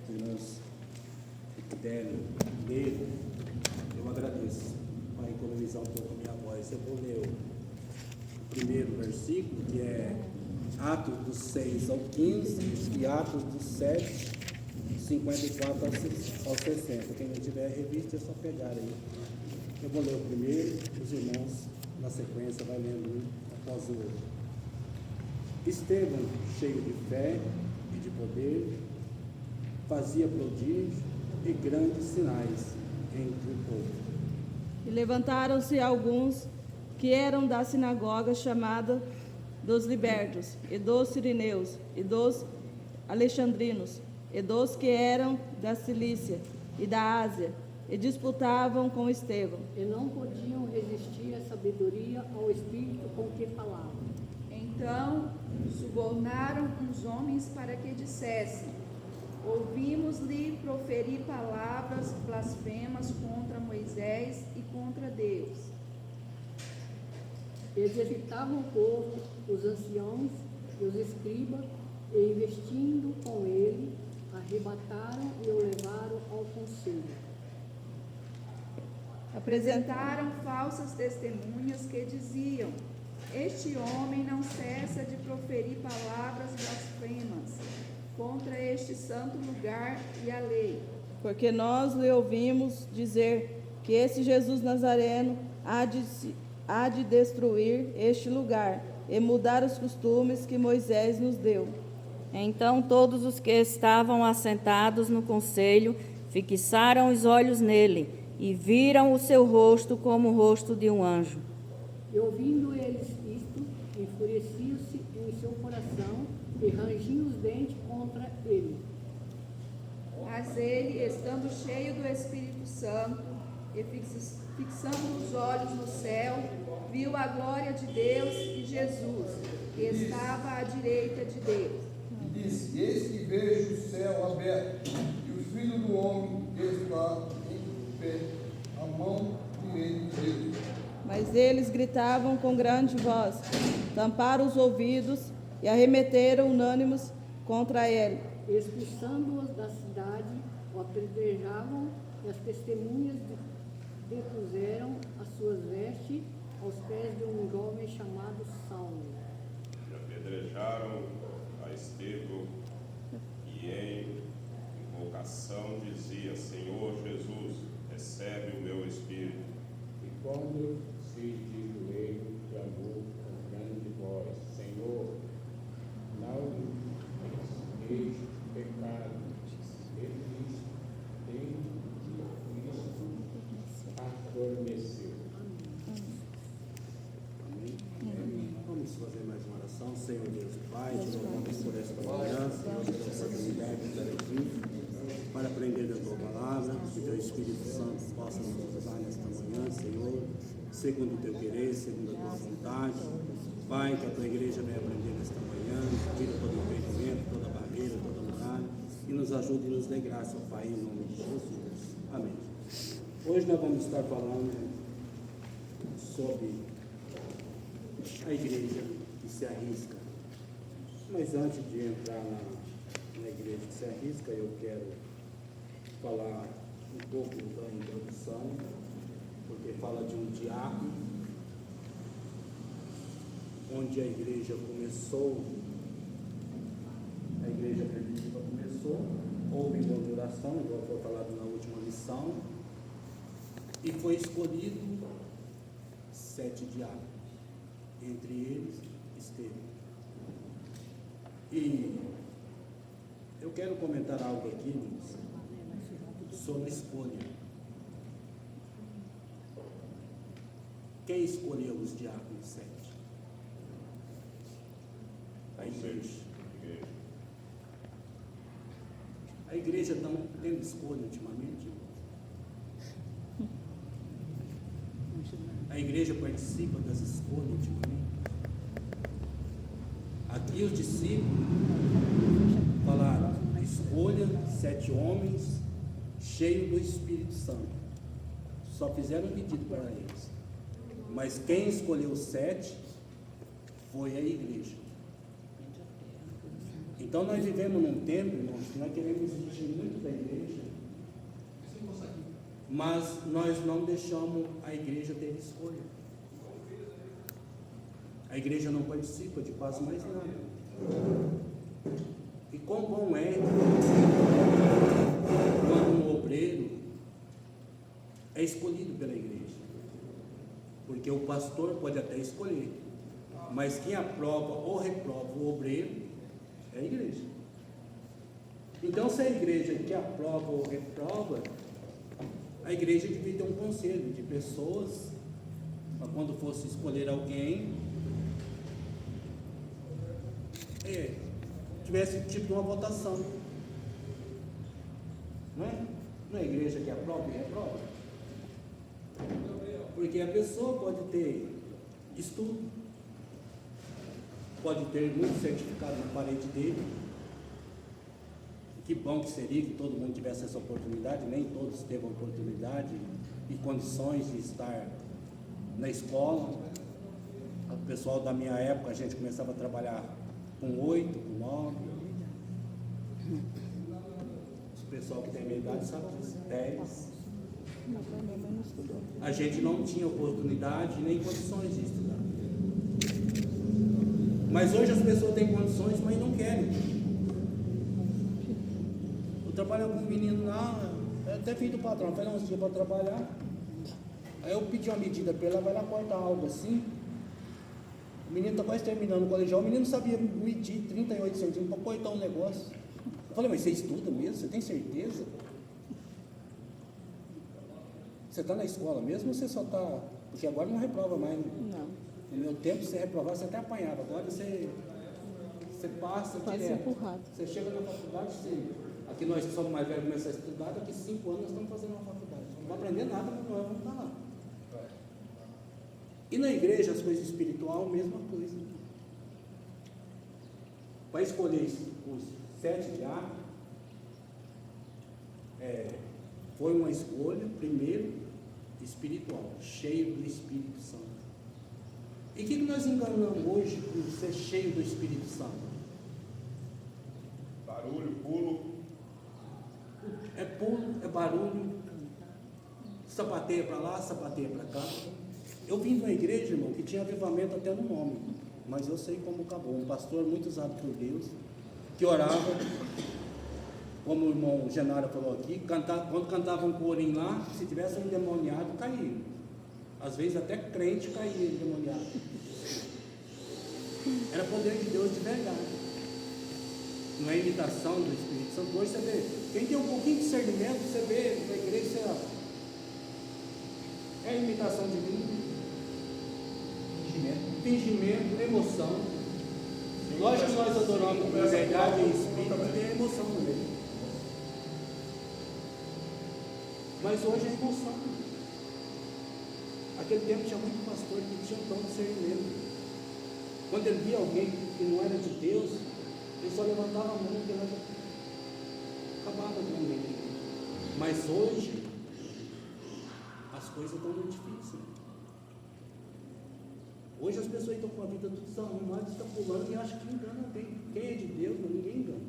irmãos que puderem ler, eu agradeço. Para economizar um pouco a minha voz, eu vou ler o primeiro versículo, que é Atos dos 6 ao 15 e Atos dos 7, 54 ao 60. Quem não tiver revista é só pegar aí. Eu vou ler o primeiro, os irmãos, na sequência, vai lendo um após o outro. Estevão, cheio de fé e de poder, fazia prodígios e grandes sinais entre o povo. E levantaram-se alguns que eram da sinagoga chamada dos libertos, e dos sirineus, e dos alexandrinos, e dos que eram da Cilícia e da Ásia, e disputavam com Estevão. E não podiam resistir à sabedoria, ao espírito com que falavam. Então subornaram uns homens para que dissessem: ouvimos-lhe proferir palavras blasfemas contra Moisés e contra Deus. Exercitavam o povo, os anciãos e os escribas, e investindo com ele, arrebataram e o levaram ao conselho. Apresentaram falsas testemunhas que diziam: este homem não cessa de proferir palavras blasfemas contra este santo lugar e a lei. Porque nós lhe ouvimos dizer que esse Jesus Nazareno há de destruir este lugar e mudar os costumes que Moisés nos deu. Então todos os que estavam assentados no conselho fixaram os olhos nele e viram o seu rosto como o rosto de um anjo. E ouvindo eles isto, enfureciam-se em seu coração e rangiam os dentes contra ele. Mas ele, estando cheio do Espírito Santo e fixando os olhos no céu, viu a glória de Deus e Jesus, que estava à direita de Deus. E disse: eis que vejo o céu aberto, e o Filho do Homem está em pé, à mão direita de Deus. Mas eles gritavam com grande voz, tamparam os ouvidos e arremeteram unânimes contra ele. Expulsando-os da cidade, o apedrejavam, e as testemunhas depuseram as suas vestes aos pés de um jovem chamado Saulo. E apedrejaram a Estevão, e em invocação dizia: Senhor Jesus, recebe o meu espírito. E quando se de joelho clamou com grande voz: Senhor, não deixe pecado, ele tem Cristo adormeceu. Amém? Vamos fazer mais uma oração. Senhor Deus e Pai, te louvamos por esta manhã, Senhor, por essa oportunidade de estar aqui para aprender da tua palavra, que teu Espírito Santo possa nos usar nesta manhã, Senhor, segundo o teu querer, segundo a tua vontade. Pai, que a tua igreja venha aprender nesta manhã, tira todo o impedimento, toda barreira, toda muralha, e nos ajude e nos dê graça, Pai, em nome de Jesus. Amém. Hoje nós vamos estar falando sobre a igreja que se arrisca. Mas antes de entrar na igreja que se arrisca, eu quero falar um pouco da introdução, porque fala de um diácono, onde a igreja começou, a igreja primitiva começou, houve inauguração, igual foi falado na última lição, e foi escolhido 7 diáconos, entre eles Estevão. E eu quero comentar algo aqui, irmãos, sobre escolha. Quem escolheu os diáconos 7? A igreja. A igreja está tendo escolha ultimamente? A igreja participa das escolhas ultimamente? Aqui os discípulos falaram: escolha 7 homens cheios do Espírito Santo. Só fizeram um pedido para eles. Mas quem escolheu 7 foi a igreja. Então nós vivemos num tempo, irmãos, que nós queremos exigir muito da igreja, mas nós não deixamos a igreja ter escolha. A igreja não participa de quase mais nada. E quão bom é quando um obreiro é escolhido pela igreja. Porque o pastor pode até escolher, mas quem aprova ou reprova o obreiro é a igreja. Então, se a igreja que aprova ou reprova, a igreja devia ter um conselho de pessoas, para quando fosse escolher alguém, tivesse tipo uma votação. Não é? Não é a igreja que aprova e reprova? Porque a pessoa pode ter estudo, pode ter muito certificado na parede dele. Que bom que seria que todo mundo tivesse essa oportunidade, nem todos teve a oportunidade e condições de estar na escola. O pessoal da minha época, a gente começava a trabalhar com 8, com 9. O pessoal que tem a minha idade sabe disso, 10. A gente não tinha oportunidade nem condições de estudar. Mas hoje as pessoas têm condições, mas não querem. Eu trabalho com um menino lá, até filho do patrão, foi lá uns dias para trabalhar. Aí eu pedi uma medida para ele, vai lá cortar algo assim. O menino está quase terminando o colegial, o menino sabia medir 38 centímetros para cortar um negócio. Eu falei, mas você estuda mesmo? Você tem certeza? Você está na escola mesmo ou você só está... Porque agora não reprova mais, né? Não. No meu tempo, você reprovava, você até apanhava. Agora você passa Quase direto. empurrado. Você chega na faculdade, aqui nós que somos mais velhos começamos a estudar, daqui 5 anos nós estamos fazendo uma faculdade. Não vai aprender nada, mas nós vamos estar lá. E na igreja, as coisas espirituais, mesma coisa. Para escolher os 7 diáconos, foi uma escolha, primeiro, espiritual, cheio do Espírito Santo. E o que nós enganamos hoje por ser cheio do Espírito Santo? Barulho, pulo. É pulo, é barulho, sapateia para lá, sapateia para cá. Eu vim de uma igreja, irmão, que tinha avivamento até no nome, mas eu sei como acabou. Um pastor muito usado por Deus, que orava, como o irmão Genara falou aqui, quando cantava um corinho lá, se tivesse um endemoniado, caía. Às vezes até crente caía endemoniado. Era poder de Deus de verdade. Não é imitação do Espírito Santo. Hoje você vê, quem tem um pouquinho de discernimento, você vê na igreja, é imitação divina. Fingimento, emoção. Lógico que nós adoramos com verdade e espírito, tem emoção também. Mas hoje é emoção. Aquele tempo tinha muito pastor que tinha um tom de discernimento. Quando ele via alguém que não era de Deus, ele só levantava a mão e ele acabava com o meio. Mas hoje, as coisas estão muito difíceis. Hoje as pessoas estão com a vida tudo desarrumada, estão pulando e acham que engana alguém. Quem é de Deus, ninguém engana.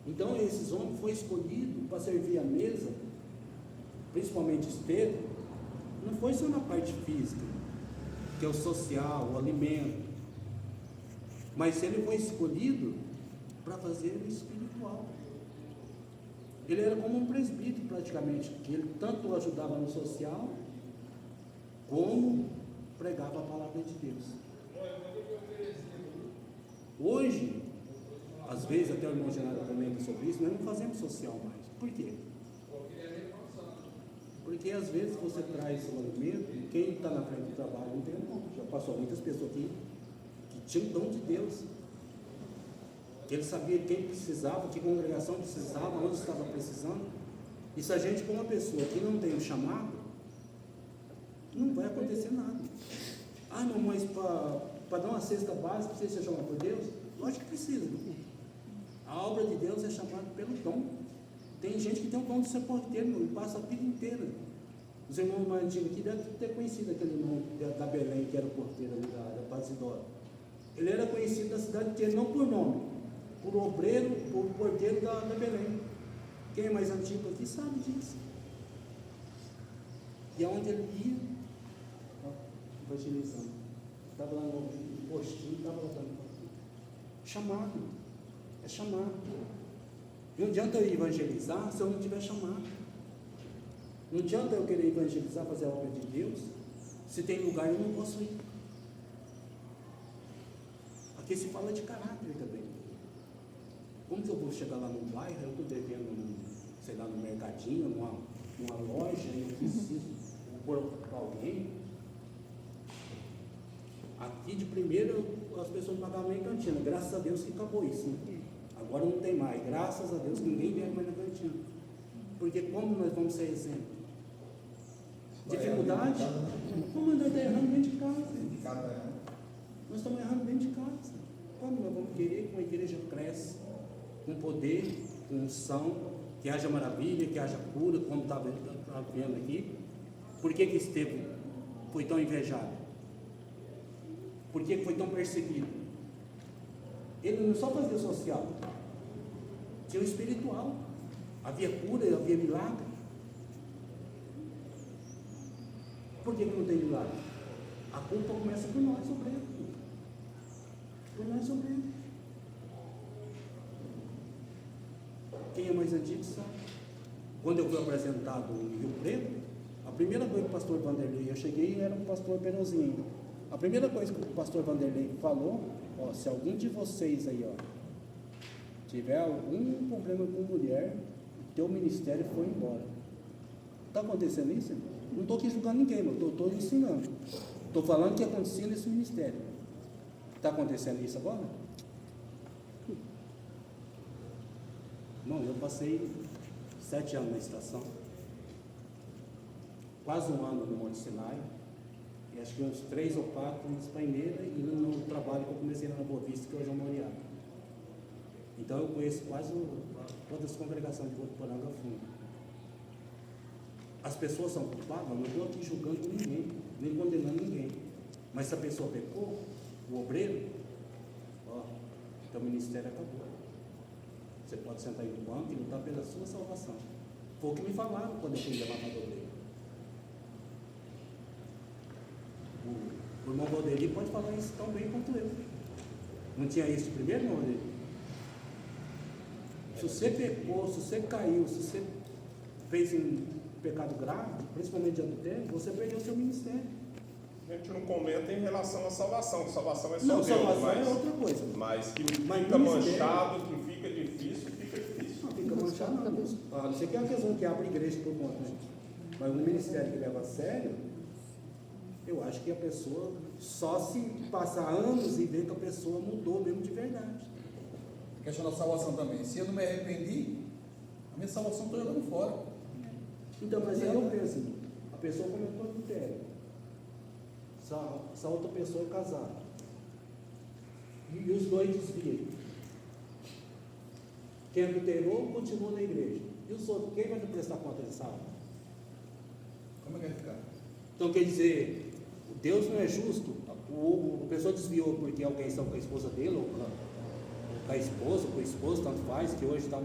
Então esses homens foram escolhidos para servir a mesa, principalmente Estevão, não foi só na parte física, que é o social, o alimento, mas ele foi escolhido para fazer o espiritual. Ele era como um presbítero praticamente, que ele tanto ajudava no social, como pregava a palavra de Deus. Hoje, às vezes, até o irmão Genaro comenta sobre isso, nós não fazemos social mais. Por quê? Porque às vezes você traz o alimento, quem está na frente do trabalho não tem não. Já passou muitas pessoas aqui que tinham dom de Deus. Ele sabia quem precisava, que congregação precisava, onde estava precisando. E se a gente, com uma pessoa que não tem o chamado, não vai acontecer nada. Ah, não, mas para dar uma cesta básica, precisa ser chamado por Deus? Lógico que precisa. A obra de Deus é chamada pelo dom. Tem gente que tem o dom de ser porteiro, e passa a vida inteira. Os irmãos mais antigos aqui devem ter conhecido aquele irmão da Belém, que era o porteiro ali da Paz Idora. Ele era conhecido na cidade inteira, não por nome, por obreiro, por porteiro da Belém. Quem é mais antigo aqui sabe disso. E aonde ele ia, evangelizando. Estava lá no postinho, estava lá dando. Chamado. É chamado. Não adianta eu evangelizar se eu não tiver chamado. Não adianta eu querer evangelizar, fazer a obra de Deus, se tem lugar eu não posso ir. Aqui se fala de caráter também. Como que eu vou chegar lá no bairro, eu estou devendo, sei lá, no mercadinho, numa loja, e eu preciso pôr para alguém? Aqui de primeiro as pessoas pagavam em cantina, graças a Deus que acabou isso. Agora não tem mais, graças a Deus que ninguém bebe mais na cantina. Porque como nós vamos ser exemplo? Dificuldade? Como nós estamos errando dentro de casa? Nós estamos errando dentro de casa. Como nós vamos querer que uma igreja cresça com poder, com unção, que haja maravilha, que haja cura, como está vendo aqui? Por que Estevão foi tão invejado? Por que foi tão perseguido? Ele não só fazia social, tinha o espiritual. Havia cura, havia milagre. Por que não tem milagre? A culpa começa por nós, obreiros. Por nós, obreiros. Quem é mais antigo sabe. Quando eu fui apresentado em Rio Preto, a primeira coisa que o pastor Vanderlei, eu cheguei, era o pastor Perozinho. A primeira coisa que o pastor Vanderlei falou, ó, se algum de vocês aí, ó, tiver algum problema com mulher, o teu ministério foi embora. Está acontecendo isso? Não estou aqui julgando ninguém, mas estou ensinando. Estou falando o que acontecia nesse ministério. Está acontecendo isso agora? Não, eu passei 7 anos na estação, quase um ano no Monte Sinai, e acho que uns 3 ou 4 em Espaineira, e no trabalho que eu comecei na Boa Vista, que hoje é o Moriá. Então eu conheço quase todas as congregações de Votuporanga a fundo. As pessoas são culpadas, não estou aqui julgando ninguém, nem condenando ninguém. Mas se a pessoa pecou, o obreiro, ó, então o ministério acabou. Você pode sentar aí no banco e lutar pela sua salvação. Foi o que me falaram quando eu fui levar para o obreiro. O irmão Valdeli pode falar isso tão bem quanto eu. Não tinha isso de primeiro, irmão Valdeli? Se você pecou, se você caiu, se você fez um pecado grave, principalmente de adultério, você perdeu o seu ministério. A gente não comenta em relação à salvação. Salvação é só Não, Deus, salvação mas, é outra coisa. Mas que Mas fica ministério- manchado, que fica difícil, fica difícil. Não fica manchado, não. Ah, não sei que é uma questão que abre igreja por conta, né? Mas um ministério que leva a sério, eu acho que a pessoa só se passar anos e ver que a pessoa mudou mesmo de verdade. A questão da salvação também. Se eu não me arrependi, a minha salvação estou jogando fora. Então, mas aí eu penso, a pessoa cometeu adultério. Essa outra pessoa é casada. E os dois desviam. Quem adulterou continua na igreja. E os outros, quem vai prestar conta dessa alma? Como é que vai ficar? Então quer dizer, Deus não é justo. A pessoa desviou porque alguém estava com a esposa dele, ou com a esposa, com o esposo, tanto faz, que hoje está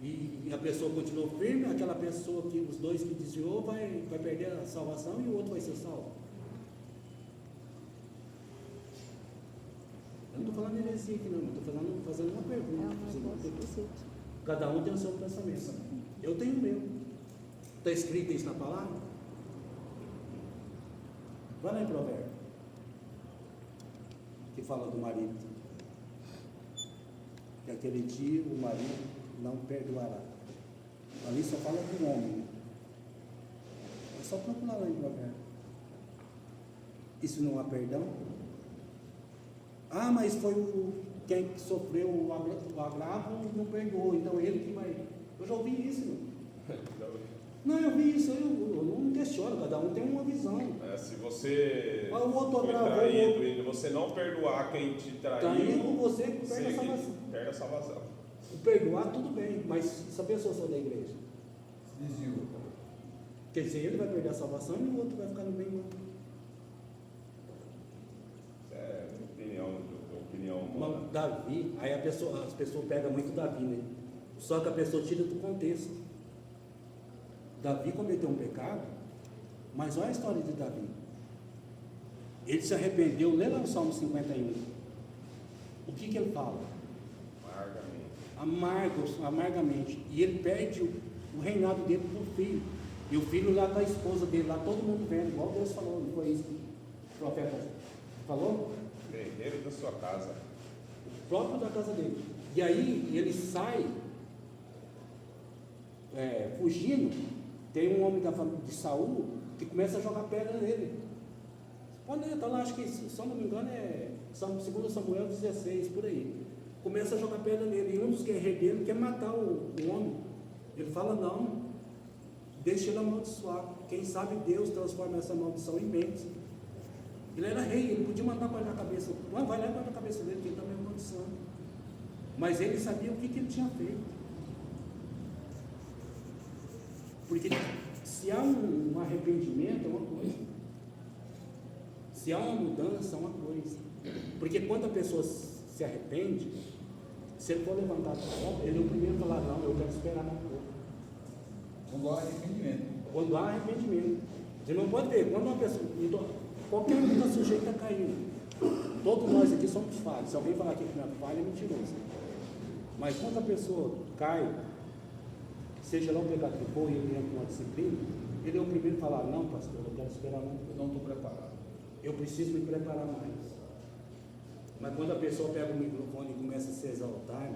e a pessoa continuou firme, aquela pessoa que os dois que desviou vai perder a salvação e o outro vai ser salvo. Eu não estou falando heresia aqui não, estou fazendo uma pergunta. Cada um tem o seu pensamento. Eu tenho o meu. Está escrito isso na palavra? Vai lá em Provérbio, que fala do marido. Que aquele dia o marido não perdoará. Ali só fala do homem. É só procurar lá em Provérbio. Isso não há perdão? Ah, mas foi quem sofreu o agravo não perdoou, então ele que vai. Eu já ouvi isso, não, eu vi isso, eu não questiono, cada um tem uma visão. Se você Ah, o outro foi agravou, traído e você não perdoar quem te traiu, você perde a você salvação. perde a salvação. O perdoar, tudo bem, mas se a pessoa for da igreja, Desviou. quer dizer, ele vai perder a salvação e o outro vai ficar no bem. É um opinião humana. Mas Davi, aí as pessoas pegam muito Davi, né? Só que a pessoa tira do contexto. Davi cometeu um pecado, mas olha a história de Davi. Ele se arrependeu, lê lá no Salmo 51. O que ele fala? Amargamente. E ele perde o reinado dele para o filho. E o filho lá com a esposa dele, lá todo mundo vendo, igual Deus falou, não foi isso que o profeta falou? Guerreiro da sua casa. O próprio da casa dele. E aí ele sai fugindo. Tem um homem da família de Saul que começa a jogar pedra nele. Pode ler, tá lá, acho que, se eu não me engano, é 2 Samuel 16, por aí. Começa a jogar pedra nele. E um dos guerreiros dele quer matar o homem. Ele fala, não, deixa ele amaldiçoar. Quem sabe Deus transforma essa maldição em bênção. Ele era rei, ele podia mandar para a cabeça. Vai lá e para a cabeça dele, que ele também é amaldiçoando. Mas ele sabia o que ele tinha feito. Porque se há um arrependimento, é uma coisa. Se há uma mudança, é uma coisa. Porque quando a pessoa se arrepende, se ele for levantar a mão, ele é o primeiro a falar, não, eu quero esperar um pouco. Quando há arrependimento. Quando há arrependimento. Você não pode ver, quando uma pessoa, qualquer um está sujeito a cair. Todos nós aqui somos falhos. Se alguém falar aqui que não é falha, é mentiroso. Mas quando a pessoa cai, seja lá o pecado que for, e ele entra numa disciplina, ele é o primeiro a falar, não, pastor, eu quero esperar um pouco. Eu não estou preparado. Eu preciso me preparar mais. Mas quando a pessoa pega o microfone e começa a se exaltar,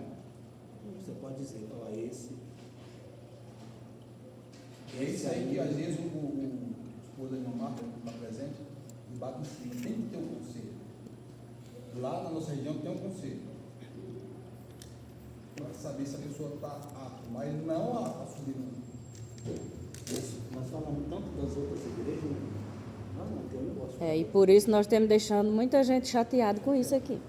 você pode dizer, ó, esse É isso aí que às vezes o esposo da irmã Marta, que está presente, bate em cima. Tem que ter um conselho. Lá na nossa região tem um conselho. Para saber se a pessoa está apta, mas não a subir. Nós falamos tanto das outras igrejas, né? Não, tem um negócio. E por isso nós estamos deixando muita gente chateada com isso aqui.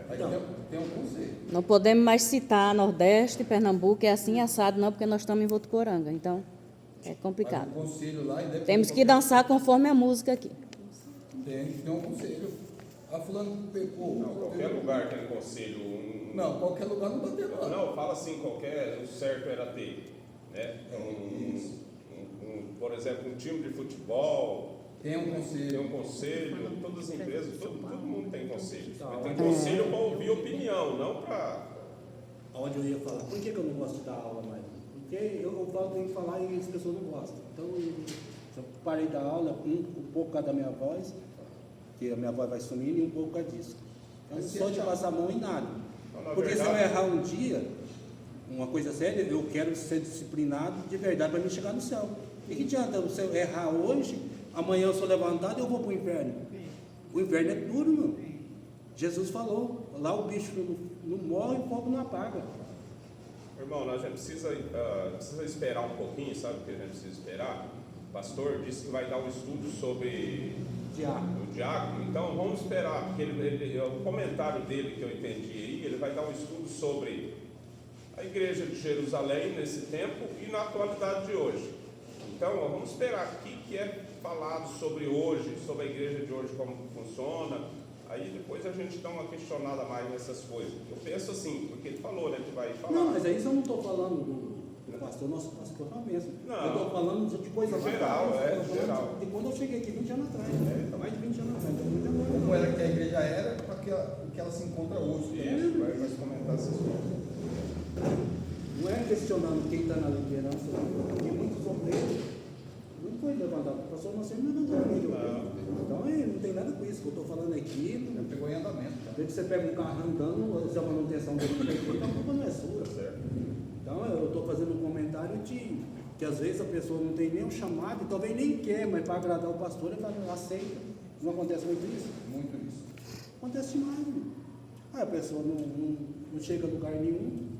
Aí Então, tem um conselho. Não podemos mais citar Nordeste, Pernambuco, é assim assado, não, porque nós estamos em Votuporanga. Então, é complicado. Mas o conselho lá, Temos que dançar conforme a música aqui. Tem que ter um conselho. A fulano pecou. Não, qualquer lugar tem conselho. Não, qualquer lugar não bateu lá. Não, fala assim, qualquer, o certo era ter, né? Por exemplo, um time de futebol, Tem um conselho. todas as empresas, todo mundo tem conselho. Mas tem conselho para ouvir opinião, não para... Onde eu ia falar, por que eu não gosto de dar aula mais? Porque eu falo em falar e as pessoas não gostam. Então, eu parei da aula um pouco por causa da minha voz, que a minha voz vai sumindo, e um pouco por causa disso. Eu não sou de passar a mão em nada. Não, Porque verdade, se eu errar um dia, uma coisa séria, eu quero ser disciplinado de verdade para mim chegar no céu. E que adianta eu errar hoje, amanhã eu sou levantado e eu vou para o inferno? O inferno é duro, meu. Jesus falou, lá o bicho não morre e o fogo não apaga. Irmão, a gente precisa esperar um pouquinho, sabe o que a gente precisa esperar? O pastor disse que vai dar um estudo sobre o diácono, então vamos esperar, porque o comentário dele que eu entendi aí, ele vai dar um estudo sobre a igreja de Jerusalém nesse tempo e na atualidade de hoje. Então, vamos esperar o que é falado sobre hoje, sobre a igreja de hoje, como funciona. Aí depois a gente dá uma questionada mais nessas coisas. Eu penso assim, porque ele falou, né, que vai falar. Não, mas aí eu não estou falando do pastor, nosso pastor mesmo. Não. Eu estou falando de coisa Geral, geral. De quando eu cheguei aqui 20 anos atrás, mais de 20 anos atrás. Como era que a igreja era, para o que ela se encontra hoje. Isso, vai se comentar essas coisas. Não é questionando quem está na liderança, porque muitos obreiros não foi levantado. O pastor não sempre levantou ninguém de obreiro. Então não tem nada com isso que eu estou falando aqui. Já pegou em andamento. Às vezes você pega um carro andando, se a manutenção dele foi feita, a culpa não é sua. Então eu estou fazendo um comentário de que às vezes a pessoa não tem nem um chamado, e talvez nem quer, mas para agradar o pastor, ele fala, aceita. Não acontece muito isso? Muito isso. Acontece demais. Né? Aí a pessoa não chega a lugar nenhum.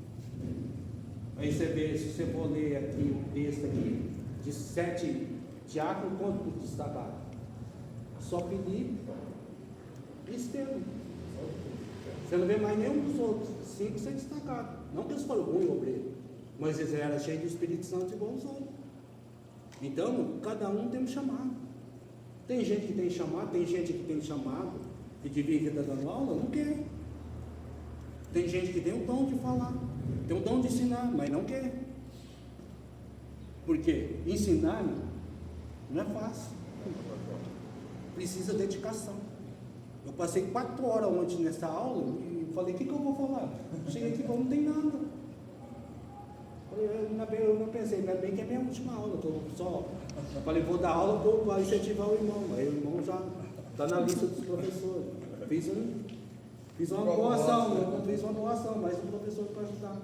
Aí você vê, se você for ler aqui o texto aqui, de 7 diáconos, quanto destacaram? Só Filipe e Estevão. Você não vê mais nenhum dos outros 5 ser destacados. Não que eles foram ruins obreiros, mas eles eram cheios do Espírito Santo igual os outros. Então, cada um tem um chamado. Tem gente que tem chamado, tem gente que tem chamado que devia estar dando aula, não quer. Tem gente que tem o dom de falar, tem o dom de ensinar, mas não quer. Porque ensinar não é fácil. Precisa de dedicação. Eu passei 4 horas ontem nessa aula e falei, o que eu vou falar? Cheguei aqui e falei, não tem nada. Eu não pensei, ainda bem que é minha última aula. Eu falei, vou dar aula para incentivar o irmão. Aí o irmão já está na lista dos professores. Fiz uma boa ação, mais um professor para ajudar.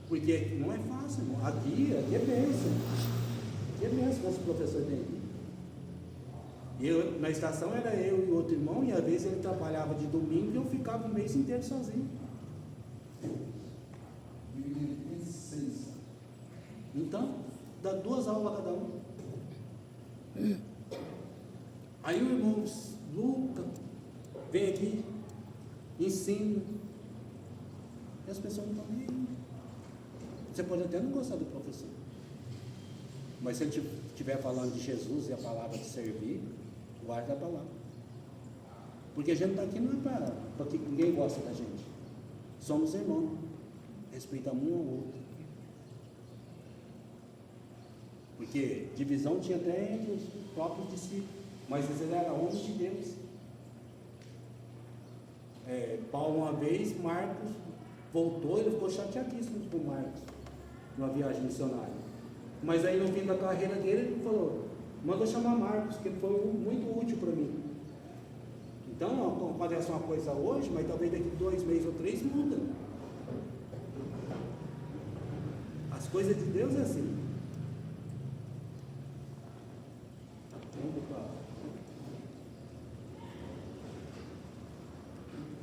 Porque não é fácil, irmão. Aqui é bênção. Aqui é bênção que esse professor tem aqui. Na estação era eu e outro irmão, e às vezes ele trabalhava de domingo e eu ficava o mês inteiro sozinho. Então, dá 2 aulas cada um. Aí o irmão Lucas vem aqui, ensina, e as pessoas não estão nem aí. Você pode até não gostar do professor, mas se ele estiver falando de Jesus e a palavra de servir, guarda a palavra. Porque a gente está aqui não é para que ninguém goste da gente. Somos irmãos, respeitamos um ao outro. Porque divisão tinha até entre os próprios discípulos, mas ele era homem de Deus. Paulo, uma vez, Marcos voltou, ele ficou chateadíssimo com Marcos, numa viagem missionária. Mas aí no fim da carreira dele, ele falou, manda chamar Marcos, que ele foi muito útil para mim. Então, parece uma coisa hoje, mas talvez daqui 2 meses ou 3 muda. As coisas de Deus é assim.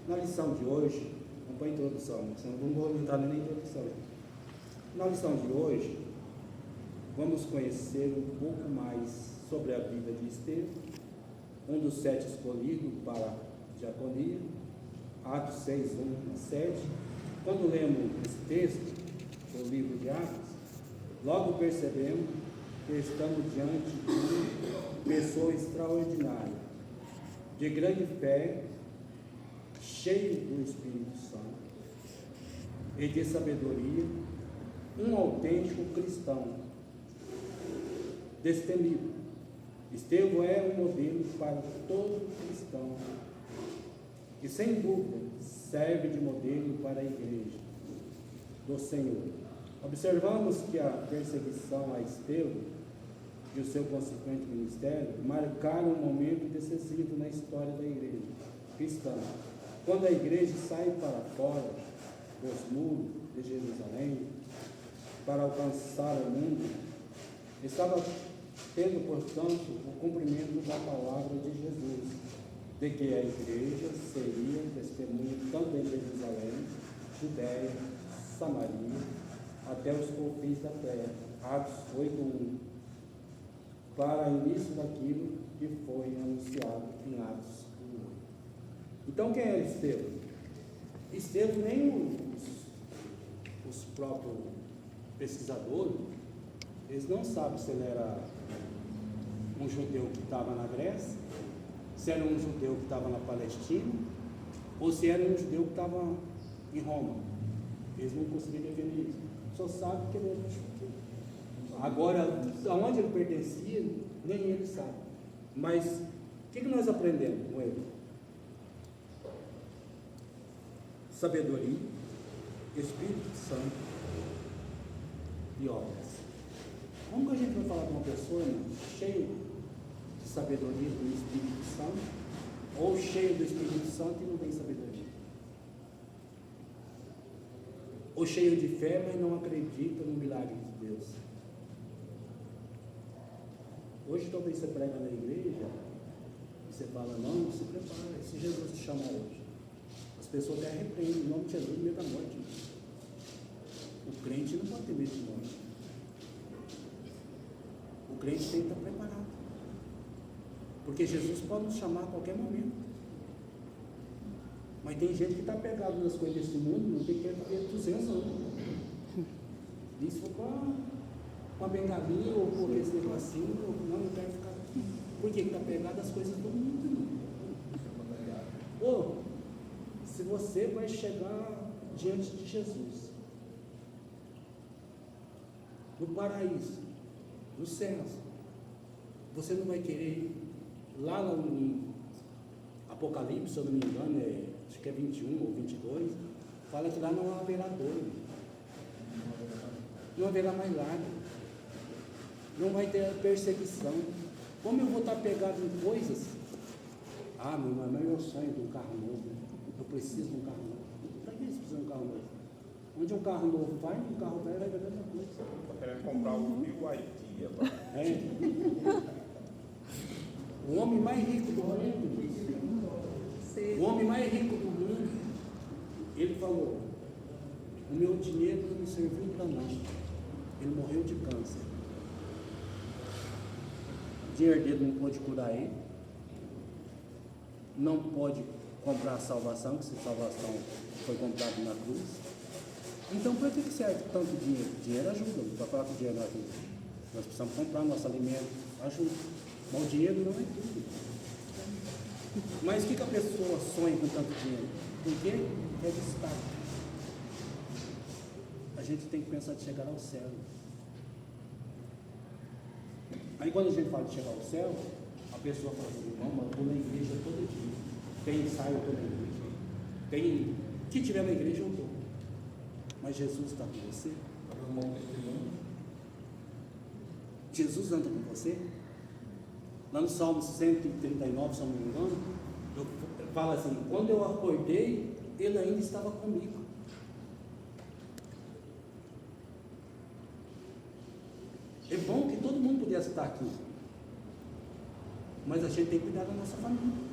Na lição de hoje, não põe introdução, senão não vou entrar nem na introdução. Na lição de hoje, vamos conhecer um pouco mais sobre a vida de Estevão, um dos 7 escolhidos para a diaconia, Atos 6, 1 a 7. Quando lemos esse texto do livro de Atos, logo percebemos que estamos diante de uma pessoa extraordinária, de grande fé, cheio do Espírito Santo e de sabedoria, um autêntico cristão, destemido. Estevão é um modelo para todo cristão e, sem dúvida, serve de modelo para a igreja do Senhor. Observamos que a perseguição a Estevão e o seu consequente ministério marcaram um momento decisivo na história da igreja cristã. Quando a igreja sai para fora dos muros de Jerusalém para alcançar o mundo, estava tendo, portanto, o cumprimento da palavra de Jesus, de que a igreja seria testemunha tanto em Jerusalém, Judéia, Samaria, até os confins da terra. Atos 8:1, para início daquilo que foi anunciado em Atos 1. Então, quem era Estevão? Estevão, nem os próprios pesquisadores, eles não sabem se ele era um judeu que estava na Grécia, se era um judeu que estava na Palestina, ou se era um judeu que estava em Roma. Eles não conseguiram definir isso. Só sabem que ele era um judeu. Agora, aonde ele pertencia, nem ele sabe. Mas, o que nós aprendemos com ele? Sabedoria, Espírito Santo e obras. Como que a gente vai falar com uma pessoa cheia de sabedoria do Espírito Santo, ou cheia do Espírito Santo e não tem sabedoria? Ou cheio de fé, mas não acredita no milagre de Deus? Hoje talvez você prega na igreja e você fala, não se prepara, se Jesus te chamar hoje. As pessoas até repreendem, em nome de Jesus, medo da morte. O crente não pode ter medo de morte. O crente tem que estar preparado. Porque Jesus pode nos chamar a qualquer momento. Mas tem gente que está pegado nas coisas desse mundo, não tem que ter 200 anos. Isso foi com uma bengalinha ou por esse negocinho, não quero ficar. Por que está pegado às coisas do mundo? você vai chegar diante de Jesus, no paraíso, nos céus, você não vai querer ir lá em Apocalipse, se eu não me engano, acho que é 21 ou 22, fala que lá não haverá dor, não haverá mais lágrimas, não vai ter perseguição. Como eu vou estar pegado em coisas? Ah, meu irmão, é meu sonho de um carro novo, eu preciso de um carro novo. Para que você precisa de um carro novo? Onde um carro novo vai, um carro velho vai ver a mesma coisa. Estou querendo comprar um BYD agora. O homem mais rico do mundo, o homem mais rico do mundo, ele falou: o meu dinheiro não me serviu para nada. Ele morreu de câncer. O dinheiro dele não pôde curar ele, não pode comprar a salvação, que essa salvação foi comprada na cruz. Então, para que serve tanto dinheiro? Dinheiro ajuda, para falar que o dinheiro não ajuda. Nós precisamos comprar nosso alimento, ajuda. Mas o dinheiro não é tudo. Mas o que a pessoa sonha com tanto dinheiro? Porque é destaque. A gente tem que pensar de chegar ao céu. Aí quando a gente fala de chegar ao céu, a pessoa fala assim: irmão, eu estou na igreja todo dia. Tem ensaio, eu estou na igreja. Que tiver na igreja, eu estou. Mas Jesus está com você? Jesus anda com você? Lá no Salmo 139, se eu não me engano, fala assim: quando eu acordei, ele ainda estava comigo. É bom que todo mundo pudesse estar aqui, mas a gente tem que cuidar da nossa família.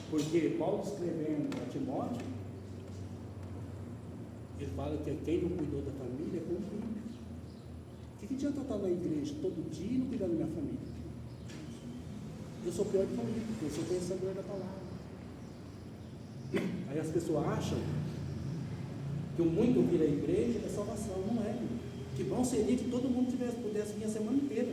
Porque Paulo, escrevendo a Timóteo, ele fala que quem não cuidou da família é como um ímpio. O que adianta eu estar na igreja todo dia e não cuidar da minha família? Eu sou pior que um ímpio, porque eu sou conhecedor da palavra. Aí as pessoas acham que o muito vir à igreja é salvação. Não é. Que bom seria que todo mundo pudesse vir a semana inteira.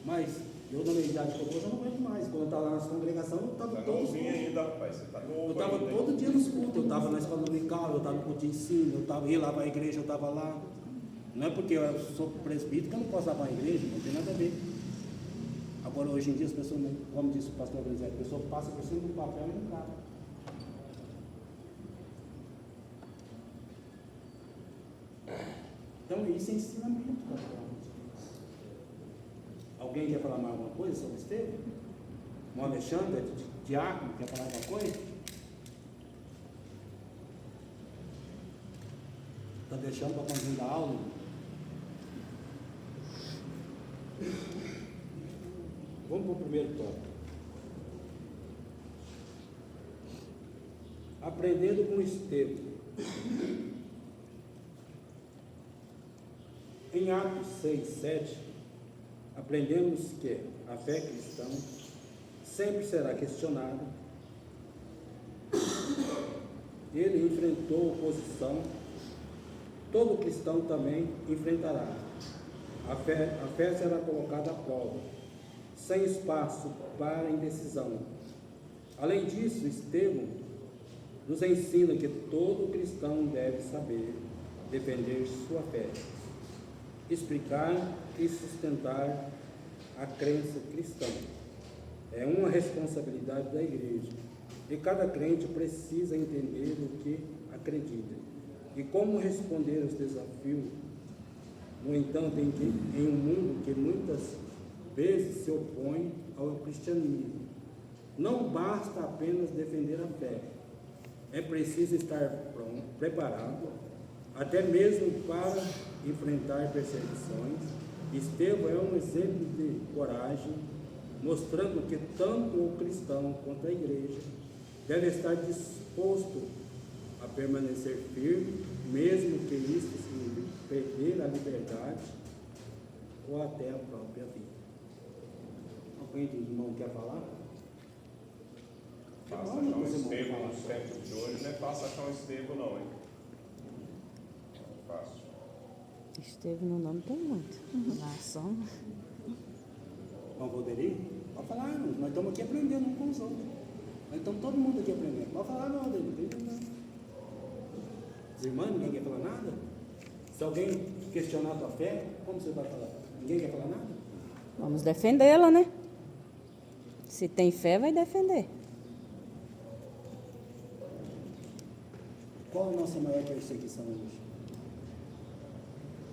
Mas eu, na minha idade que eu estou, já não aguento mais. Quando eu estava lá nas congregações, eu estava todo dia. Ainda, rapaz, você tá novo. Eu estava todo dia nos cultos. Eu estava na escola dominical, eu estava no culto de ensino, ia lá para a igreja, eu estava lá. Não é porque eu sou presbítero que eu não posso ir para a igreja, não tem nada a ver. Agora, hoje em dia, as pessoas, como disse o pastor Grisete, a pessoa passa por cima do papel e não cabe. Então, isso é ensinamento para a palavra de Deus. Alguém quer falar mais alguma coisa sobre Estevão? O Alexandre, diácono, quer falar alguma coisa? Está deixando para quando vir da aula? Vamos para o primeiro tópico. Aprendendo com Estevão. Em Atos 6, 7, aprendemos que a fé cristã sempre será questionada. Ele enfrentou oposição, todo cristão também enfrentará. A fé será colocada à prova, sem espaço para indecisão. Além disso, Estevão nos ensina que todo cristão deve saber defender sua fé, explicar e sustentar a crença cristã. É uma responsabilidade da igreja e cada crente precisa entender o que acredita e como responder aos desafios. No entanto, em um mundo que muitas vezes se opõe ao cristianismo, não basta apenas defender a fé, é preciso estar preparado até mesmo para enfrentar perseguições. Estevão é um exemplo de coragem, mostrando que tanto o cristão quanto a igreja deve estar disposto a permanecer firme, mesmo que isso signifique perder a liberdade ou até a própria vida. Alguém de irmão quer falar? Passa achar um Estevão nos tempos de hoje, não é fácil achar um Estevão não, hein? Fácil. Esteve no nome tem muito. Lá só. Vamos poder ir? Pode falar, nós estamos aqui aprendendo uns com os outros. Então todo mundo aqui aprendendo. Pode falar não, Deus, não tem problema. Os irmãos, ninguém quer falar nada? Se alguém questionar a tua fé, como você vai falar? Ninguém quer falar nada? Vamos defendê-la, né? Se tem fé, vai defender. Qual a nossa maior perseguição hoje?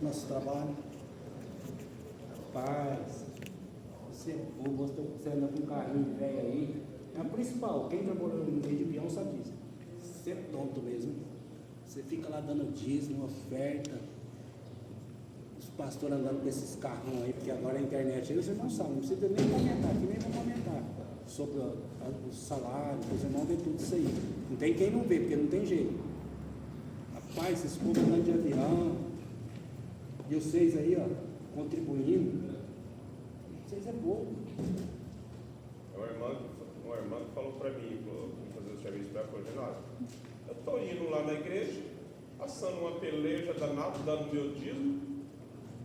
Nosso trabalho, paz. Você anda com um carrinho velho aí. É a principal. Quem trabalhou no meio de peão sabe disso. Você é tonto mesmo. Você fica lá dando dízimo, oferta. Os pastores andando com esses carrão aí, porque agora a internet aí os irmãos sabem, não precisa nem comentar, aqui nem vou comentar sobre o salário, os irmãos vê tudo isso aí. Não tem quem não vê, porque não tem jeito. Rapaz, esses povos andando de avião, e vocês aí, ó, contribuindo, vocês é bobo. Uma irmã que falou para mim, vou fazer o serviço para ela, Renato, eu estou indo lá na igreja, passando uma peleja danada, dando meu dízimo.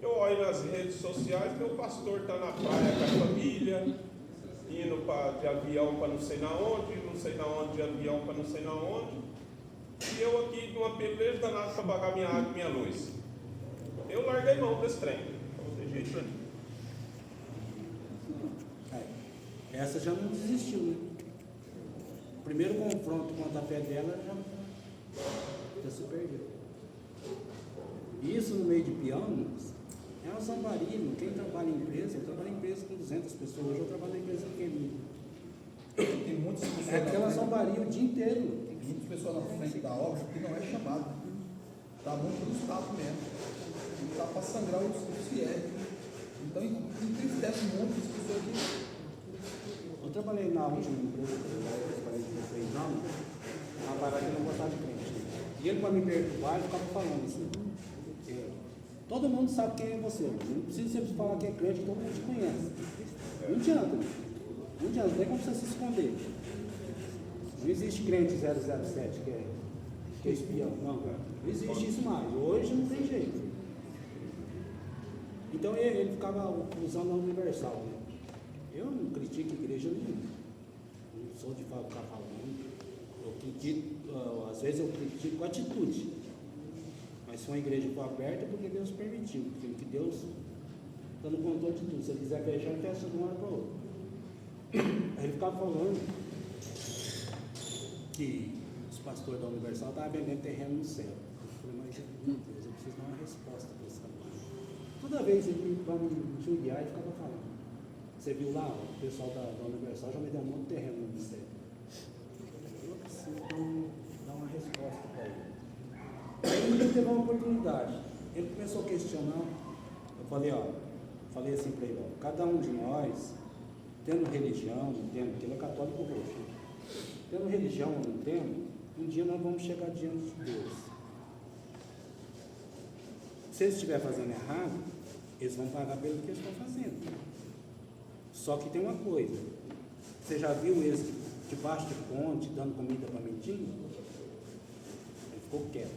Eu olho nas redes sociais, meu pastor está na praia com a família, indo de avião para não sei na onde, de avião para não sei na onde. E eu aqui numa peleja danada para pagar minha água e minha luz. Eu larguei mão desse trem. Não tem jeito para mim. Essa já não desistiu, né? O primeiro confronto contra a fé dela já se perdeu. Isso no meio de peão é uma zombaria. Quem trabalha em empresa, eu trabalho em empresa com 200 pessoas, hoje eu trabalho em empresa pequenininha. Tem muitas pessoas. É aquela zombaria o dia inteiro. Tem muitas pessoas na frente da obra que não é chamado. Está muito no status mesmo. Está para sangrar os fiéis. Então entristece muito as pessoas aqui. Eu trabalhei na última empresa, eu trabalhei por 3 anos, uma parada que não gostava de crente. E ele, para me perturbar, ele ficava falando assim: todo mundo sabe quem é você, não precisa sempre falar que é crente, todo mundo te conhece. Não adianta, não tem como você se esconder. Não existe crente 007 que é espião, não existe isso mais. Hoje não tem jeito. Então ele ficava usando a universal, né? Eu não critico igreja nenhuma, não sou de ficar falando, eu critico, às vezes eu critico com atitude, mas se uma igreja for aberta é porque Deus permitiu, porque Deus está no controle de tudo, se ele quiser fechar, ele fecha de uma hora para outra. Aí ele ficava falando que os pastores da Universal estavam vendendo terreno no céu. Eu falei, mas meu Deus, eu preciso dar uma resposta para esse rapaz. Toda vez ele para me judiar, ele ficava falando. Você viu lá, o pessoal da Universal já me deu um monte de terreno no ministério. Eu preciso dar uma resposta para ele. Aí ele teve uma oportunidade. Ele começou a questionar. Eu falei assim para ele, ó, cada um de nós, tendo religião, porque ele é católico roxo, tendo religião ou não tendo, um dia nós vamos chegar diante de Deus. Se eles estiverem fazendo errado, eles vão pagar pelo que eles estão fazendo. Só que tem uma coisa, você já viu eles debaixo de ponte dando comida para mendigo? Ele ficou quieto.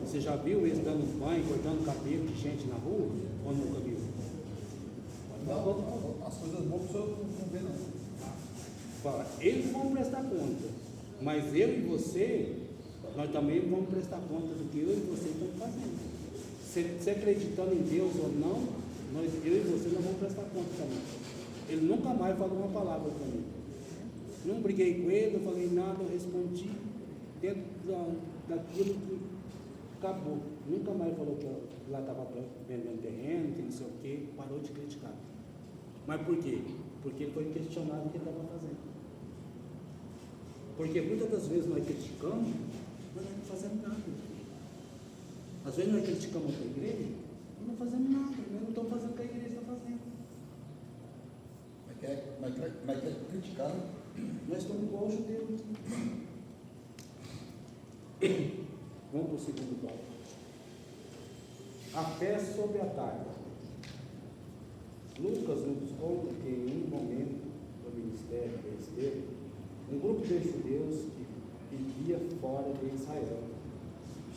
Você já viu eles dando banho, cortando cabelo de gente na rua? Ou nunca viu? As coisas boas o senhor não vê, não. Fala, eles vão prestar conta, mas eu e você, nós também vamos prestar conta do que eu e você estamos fazendo. Se acreditando em Deus ou não, eu e você não vamos prestar conta também. Ele nunca mais falou uma palavra para mim. Não briguei com ele, não falei nada, eu respondi dentro daquilo que acabou. Nunca mais falou que lá estava vendendo terreno, que não sei o quê, parou de criticar. Mas por quê? Porque ele foi questionado o que ele estava fazendo. Porque muitas das vezes nós criticamos, mas nós não fazemos nada. Às vezes nós criticamos a igreja e não fazemos nada, nós não estamos fazendo o que a igreja está fazendo. Mas quer criticar, né? Nós estamos igual ao judeu aqui. Vamos para o segundo bloco. A fé sob ataque. Lucas nos conta que em um momento do ministério que ele esteve, um grupo de judeus que vivia fora de Israel,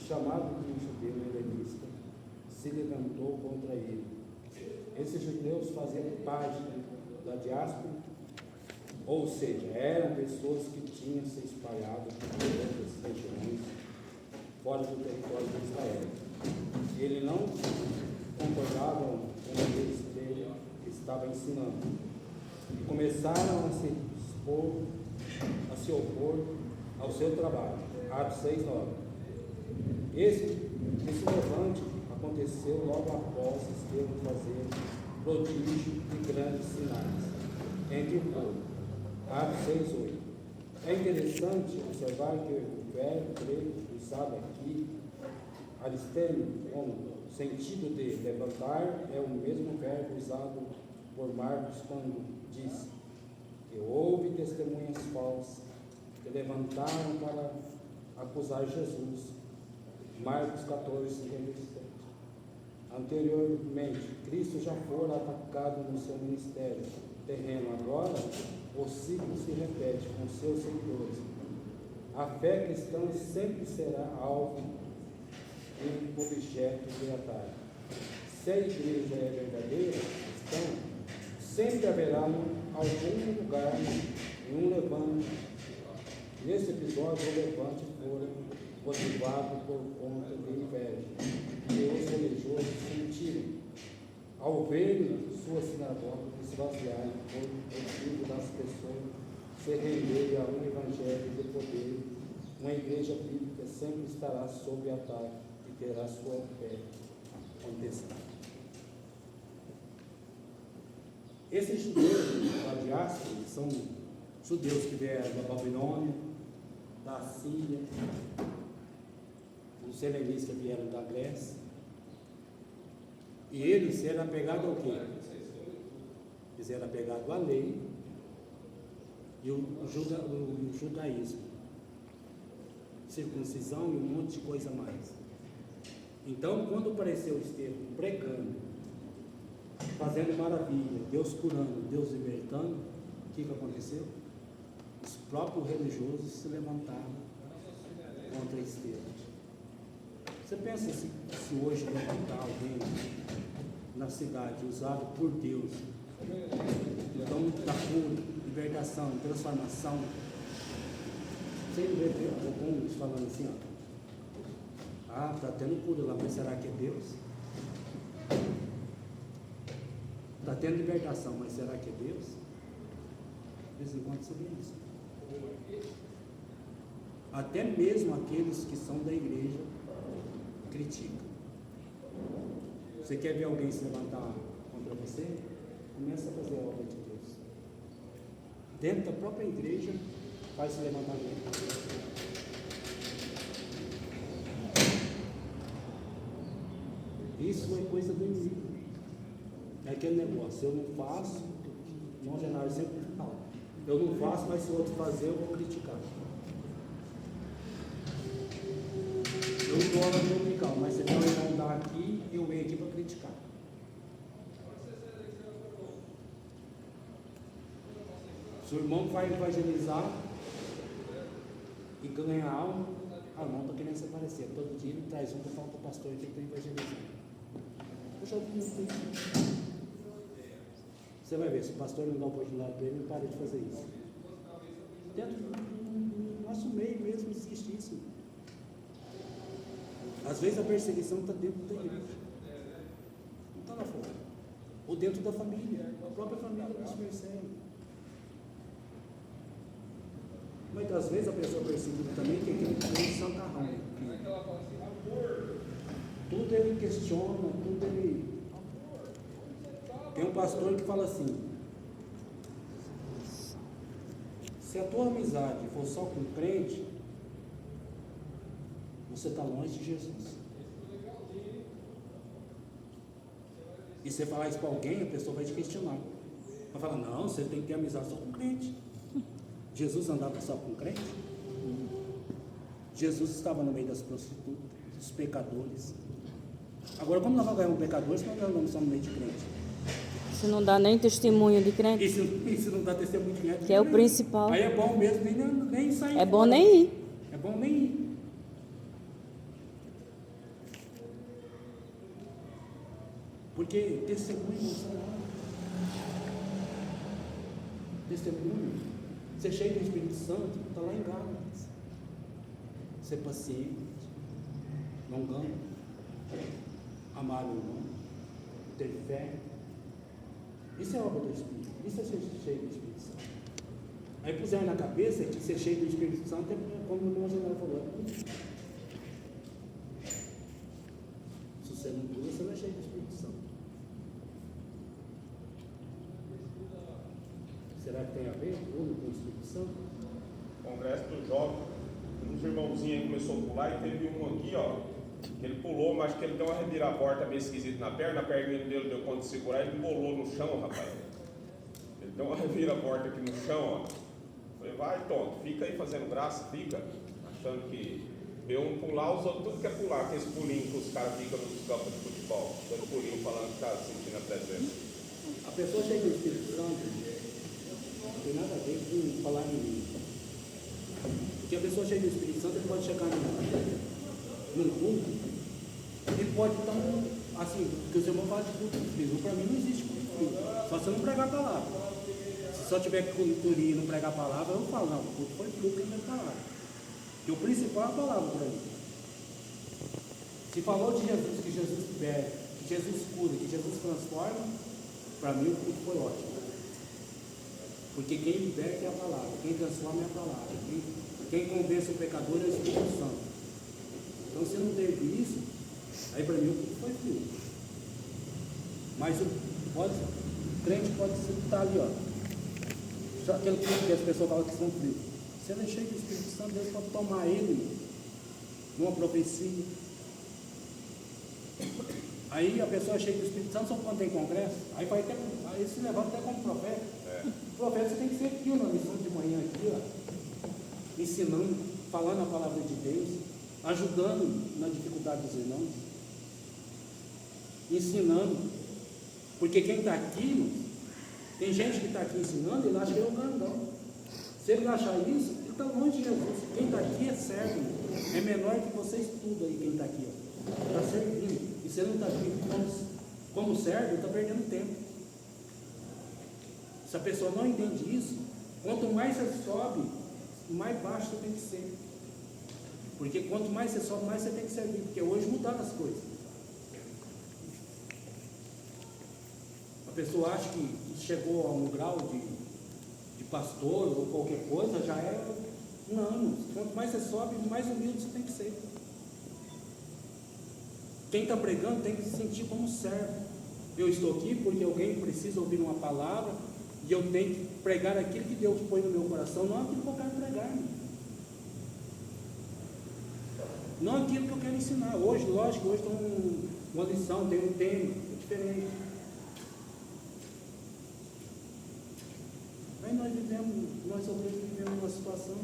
chamado de um judeu helenista, se levantou contra ele. Esses judeus faziam parte da diáspora Ou seja, eram pessoas que tinham se espalhado por outras regiões fora do território de Israel. Ele não concordava com o que ele estava ensinando. E começaram a se opor ao seu trabalho. Atos 6:9. Esse levante aconteceu logo após Estevão fazer prodígio e grandes sinais entre o povo. Atos 6:8. É interessante observar que o verbo grego usado aqui, aristêmio, como sentido de levantar, é o mesmo verbo usado por Marcos quando diz que houve testemunhas falsas que levantaram para acusar Jesus. Marcos 14:37. Anteriormente, Cristo já fora atacado no seu ministério terreno. Agora, o ciclo se repete com seus seguidores. A fé cristã sempre será alvo e objeto de ataque. Se a igreja é verdadeira, cristã, sempre haverá algum lugar em um levante. Nesse episódio, o levante fora motivado por conta de inveja, que os religiosos sentiram ao verem sua sinagoga esvaziarem por motivo das pessoas se renderem a um evangelho de poder. Uma igreja bíblica sempre estará sob ataque e terá sua fé contestada. Esses judeus da diáspora são judeus que vieram da Babilônia, da Síria, os helenistas vieram da Grécia, e eles eram apegados ao quê? Eles eram apegados à lei e o judaísmo, circuncisão e um monte de coisa mais. Então, quando apareceu Estevão pregando, fazendo maravilha, Deus curando, Deus libertando, o que aconteceu? Os próprios religiosos se levantaram contra Estevão. Você pensa se hoje levantar alguém na cidade usado por Deus, então da cura, libertação, transformação, você vê alguns falando assim, ó, está tendo cura lá, mas será que é Deus? Está tendo libertação, mas será que é Deus? De vez em quando você vê isso. Até mesmo aqueles que são da igreja criticam. Você quer ver alguém se levantar contra você? Começa a fazer a obra de Deus. Dentro da própria igreja, faz esse levantamento. Isso é coisa do inimigo. É aquele negócio, eu não faço, o Genaro sempre fala, eu não faço, mas se o outro fazer, eu vou criticar. Eu dou aula dominical, mas se não dar aqui, eu venho aqui para criticar. Se o irmão vai evangelizar e ganha alma, a irmão está querendo se aparecer. Todo dia ele traz um que fala para o pastor que está evangelizando. Eu já vi isso. Você vai ver, se o pastor não dá oportunidade para ele, ele para de fazer isso. Dentro do nosso meio mesmo existe isso. Às vezes a perseguição está dentro da igreja, não está lá fora, ou dentro da família, a própria família nos persegue. Muitas vezes a pessoa perseguida também tem aquele de santarrão. Tudo ele questiona, tudo ele. Tem um pastor que fala assim: se a tua amizade for só com crente, você está longe de Jesus. E você falar isso para alguém, a pessoa vai te questionar. Vai falar: não, você tem que ter amizade só com crente. Jesus andava só com crente? Jesus estava no meio das prostitutas, dos pecadores. Agora, como nós vamos ganhar um pecador se nós andamos só no meio de crente? Se não dá nem testemunho de crente. E se não dá testemunho de crente? Que é o principal. Aí é bom mesmo nem sair. É bom nem ir. É bom nem ir. Porque testemunho não sai lá. Testemunho Ser cheio do Espírito Santo está lá em Gálatas. Ser paciente, longânimo, amar o irmão, ter fé. Isso é obra do Espírito. Isso é ser cheio do Espírito Santo. Aí puseram na cabeça que ser cheio do Espírito Santo é como o irmão General falou. Se você não pula, você não é cheio do Espírito Santo. Será que tem a ver tudo com o Espírito Santo? Congresso do Jovem, uns irmãozinhos aí começou a pular e teve um aqui, ó. Ele pulou, mas que ele deu uma reviravolta meio esquisita na perna, a perninha dele deu conta de segurar e ele bolou no chão, rapaz. Ele deu uma reviravolta aqui no chão, ó. Falei, vai, tonto, fica aí fazendo graça, fica, achando que vê um pular, os outros tudo quer pular, aqueles pulinhos que os caras ficam nos campos de futebol, dando pulinho falando que está sentindo a presença. A pessoa cheia do Espírito Santo não tem nada a ver com falar em língua. Porque a pessoa cheia do Espírito Santo, ele pode chegar num culto, ele pode estar assim, porque o seu irmão fala de culto espírito. Para mim não existe culto espírito, só se eu não pregar a palavra. Se só tiver culturinha e não pregar a palavra, eu falo, não, o culto foi fluxo e não é palavra. Porque o principal é a palavra para mim. Se falou de Jesus, que Jesus libera, que Jesus cura, que Jesus transforma, para mim o culto foi ótimo. Porque quem liberta é a palavra, quem transforma é a palavra, quem convence o pecador é o Espírito Santo. Então, se não teve isso, aí para mim o culto foi fluxo. Mas o crente pode estar ali, ó. Só aquele culto que as pessoas falam que são frios. Se ele é cheio do Espírito Santo, Deus pode tomar ele numa profecia. Aí a pessoa é cheia do Espírito Santo, só quando tem congresso, aí se levanta até como profeta. O profeta você tem que ser aqui na lição de manhã, aqui, ó, ensinando, falando a palavra de Deus, ajudando na dificuldade dos irmãos, ensinando. Porque quem está aqui, tem gente que está aqui ensinando, ele acha que é um grandão. Se ele achar isso, ele está longe de Jesus. Quem está aqui é servo, é menor que vocês tudo aí, quem está aqui, está servindo. E você não está aqui como servo, está perdendo tempo. Se a pessoa não entende isso, quanto mais você sobe, mais baixo você tem que ser. Porque quanto mais você sobe, mais você tem que servir. Porque hoje mudaram as coisas. A pessoa acha que chegou a um grau de pastor ou qualquer coisa, já é. Não, quanto mais você sobe, mais humilde você tem que ser. Quem está pregando tem que se sentir como servo. Eu estou aqui porque alguém precisa ouvir uma palavra e eu tenho que pregar aquilo que Deus põe no meu coração, não aquilo que eu quero pregar. Não aquilo que eu quero ensinar. Hoje, lógico, hoje tem uma lição, tem um tema, é diferente. Aí nós sobrevivemos uma situação.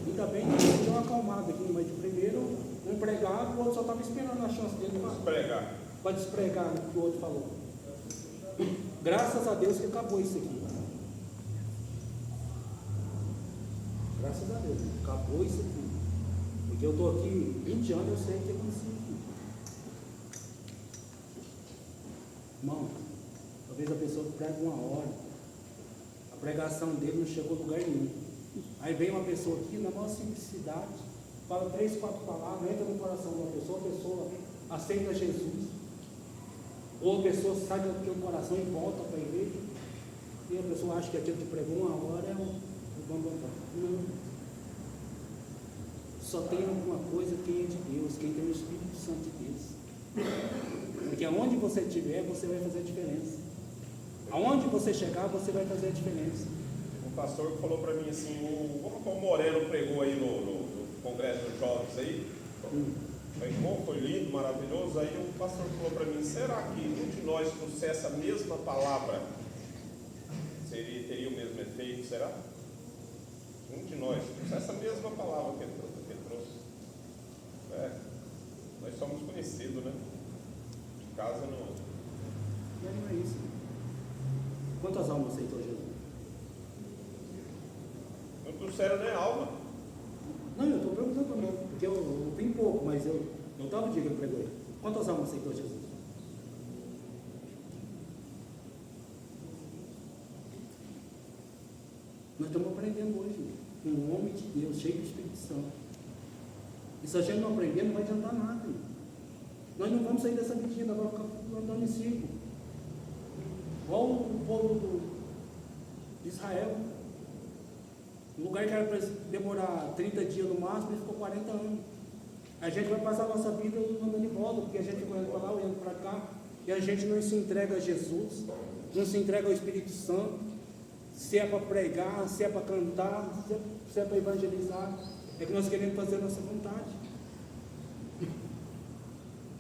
Ainda bem que deu uma acalmada aqui, mas de primeiro um pregava, o outro só estava esperando a chance dele para despregar o que o outro falou. Graças a Deus que acabou isso aqui. Graças a Deus, acabou isso aqui. Porque eu estou aqui 20 anos, eu sei o que aconteceu aqui. Irmão, talvez a pessoa prega uma hora. A pregação dele não chegou a lugar nenhum. Aí vem uma pessoa aqui, na maior simplicidade, fala 3, 4 palavras, entra no coração de uma pessoa, a pessoa aceita Jesus. Ou a pessoa sai daquele coração e volta para a igreja, e a pessoa acha que aquilo que pregou uma hora é o bambambam. Não. Só tem alguma coisa quem é de Deus, quem tem o Espírito Santo de Deus. Porque aonde você estiver, você vai fazer a diferença. Aonde você chegar, você vai fazer a diferença. O pastor falou para mim assim, o Moreno pregou aí no Congresso dos Jovens aí, foi lindo, maravilhoso. Aí o pastor falou para mim, será que um de nós trouxesse essa mesma palavra, teria o mesmo efeito, será? Um de nós trouxesse essa mesma palavra que ele trouxe. Nós somos conhecidos, né? De casa não. Não é isso. Quantas almas aceitou Jesus? Não trouxeram nem alma. Não, eu estou perguntando para mim, porque eu vim pouco, mas eu estava o dia que ele pregou. Quantas almas aceitou Jesus? um homem de Deus, cheio do Espírito Santo. E se a gente não aprender, não vai adiantar nada. Irmão. Nós não vamos sair dessa medida, agora ficar andando em círculo. Igual o povo de Israel. Um lugar que era para demorar 30 dias no máximo, ele ficou 40 anos. A gente vai passar a nossa vida andando em volta, porque a gente vai indo para lá, olhando para cá, e a gente não se entrega a Jesus, não se entrega ao Espírito Santo. Se é para pregar, se é para cantar, se é para evangelizar, é que nós queremos fazer a nossa vontade.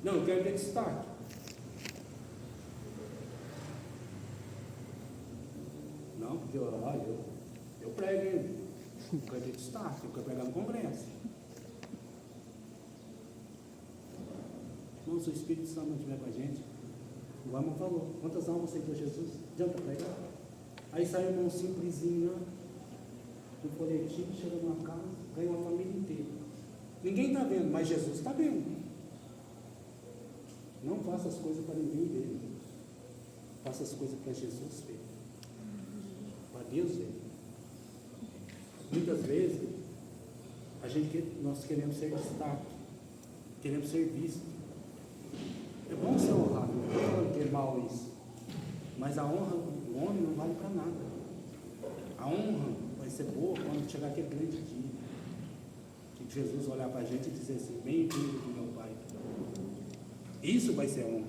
Não, eu quero ter destaque. Não, porque eu prego, hein? Eu quero ter destaque, eu quero pregar no congresso. Irmão, se o Espírito Santo não estiver com a gente, o irmão falou, quantas almas aceitou Jesus? Adianta pregar? Aí sai um irmão simplesinho, né? Um folhetinho, chega numa casa, ganha uma família inteira. Ninguém está vendo, mas Jesus está vendo. Não faça as coisas para ninguém ver. Faça as coisas para Jesus ver. Para Deus ver. Muitas vezes, nós queremos ser destaque. Queremos ser vistos. É bom ser honrado, não estou falando que é mal isso. Mas a honra do homem não vale para nada. A honra vai ser boa quando chegar aquele grande dia. Que Jesus olhar para a gente e dizer assim, bem-vindo do meu Pai. Isso vai ser honra.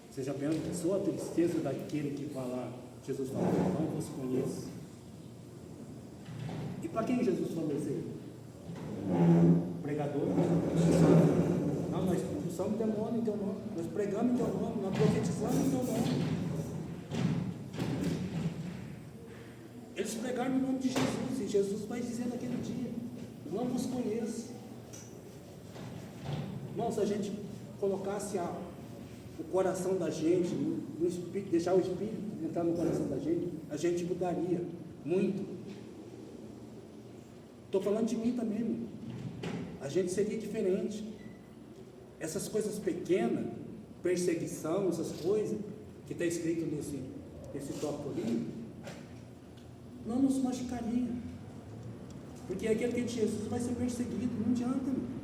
Você já pensou a tristeza daquele que fala, Jesus fala, não vos conheço. E para quem Jesus falou assim? Pregador? Não, nós expulsamos demônio em teu nome, nós pregamos em teu nome, nós profetizamos em teu nome. Eles pregaram no nome de Jesus, e Jesus vai dizer naquele dia, não vos conheço. Irmão, se a gente colocasse o coração da gente, no espírito, deixar o Espírito entrar no coração da gente, a gente mudaria muito. Estou falando de mim também, irmão. A gente seria diferente. Essas coisas pequenas, perseguição, essas coisas, que está escrito nesse tópico ali, não nos machucaria. Porque aquele que é de Jesus vai ser perseguido, não adianta, irmão.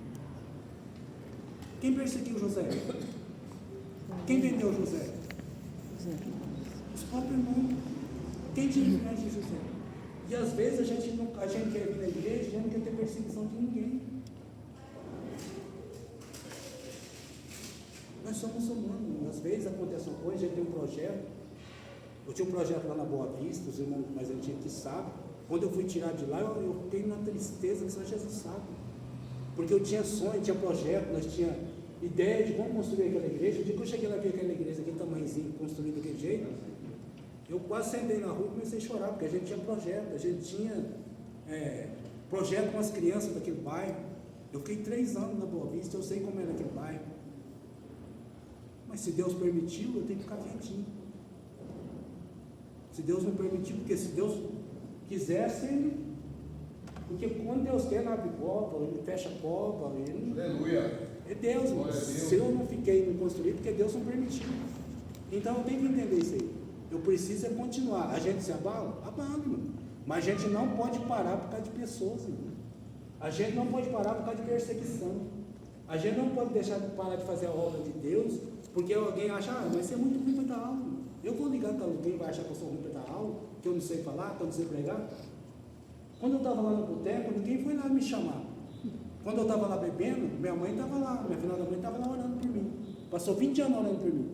Quem perseguiu José? Quem vendeu José? Os próprios irmãos. Quem tinha inveja de José? E às vezes a gente quer vir na igreja, a gente não quer ter perseguição de ninguém. Nós somos humanos. Às vezes acontece uma coisa, a gente tem um projeto. Eu tinha um projeto lá na Boa Vista, os irmãos mais antigos que sabem. Quando eu fui tirar de lá, eu fiquei na tristeza que só Jesus sabe. Porque eu tinha sonho, tinha projeto, nós tínhamos ideia de como construir aquela igreja. O dia que eu cheguei lá e vi aquela igreja, aquele tamanhozinho, construído daquele jeito, eu quase sentei na rua e comecei a chorar, porque a gente tinha projeto, a gente tinha projeto com as crianças daquele bairro. Eu fiquei 3 anos na Boa Vista, eu sei como era aquele bairro. Mas se Deus permitiu, eu tenho que ficar quietinho. Se Deus não permitiu, porque se Deus quisesse, porque quando Deus quer, ele abre porta, ele fecha porta, Aleluia. É Deus, se eu não fiquei me construir, porque Deus não permitiu. Então eu tenho que entender isso aí. Eu preciso continuar. A gente se abala? Abala, irmão. Mas a gente não pode parar por causa de pessoas, irmão. A gente não pode parar por causa de perseguição. A gente não pode deixar de parar de fazer a obra de Deus, porque alguém acha, vai ser muito ruim para dar aula. Eu vou ligar para alguém, vai achar que eu sou ruim para dar aula, que eu não sei falar, que eu não sei pregar. Quando eu estava lá no boteco, ninguém foi lá me chamar. Quando eu estava lá bebendo, minha mãe estava lá, minha filha da mãe estava lá orando por mim. Passou 20 anos orando por mim.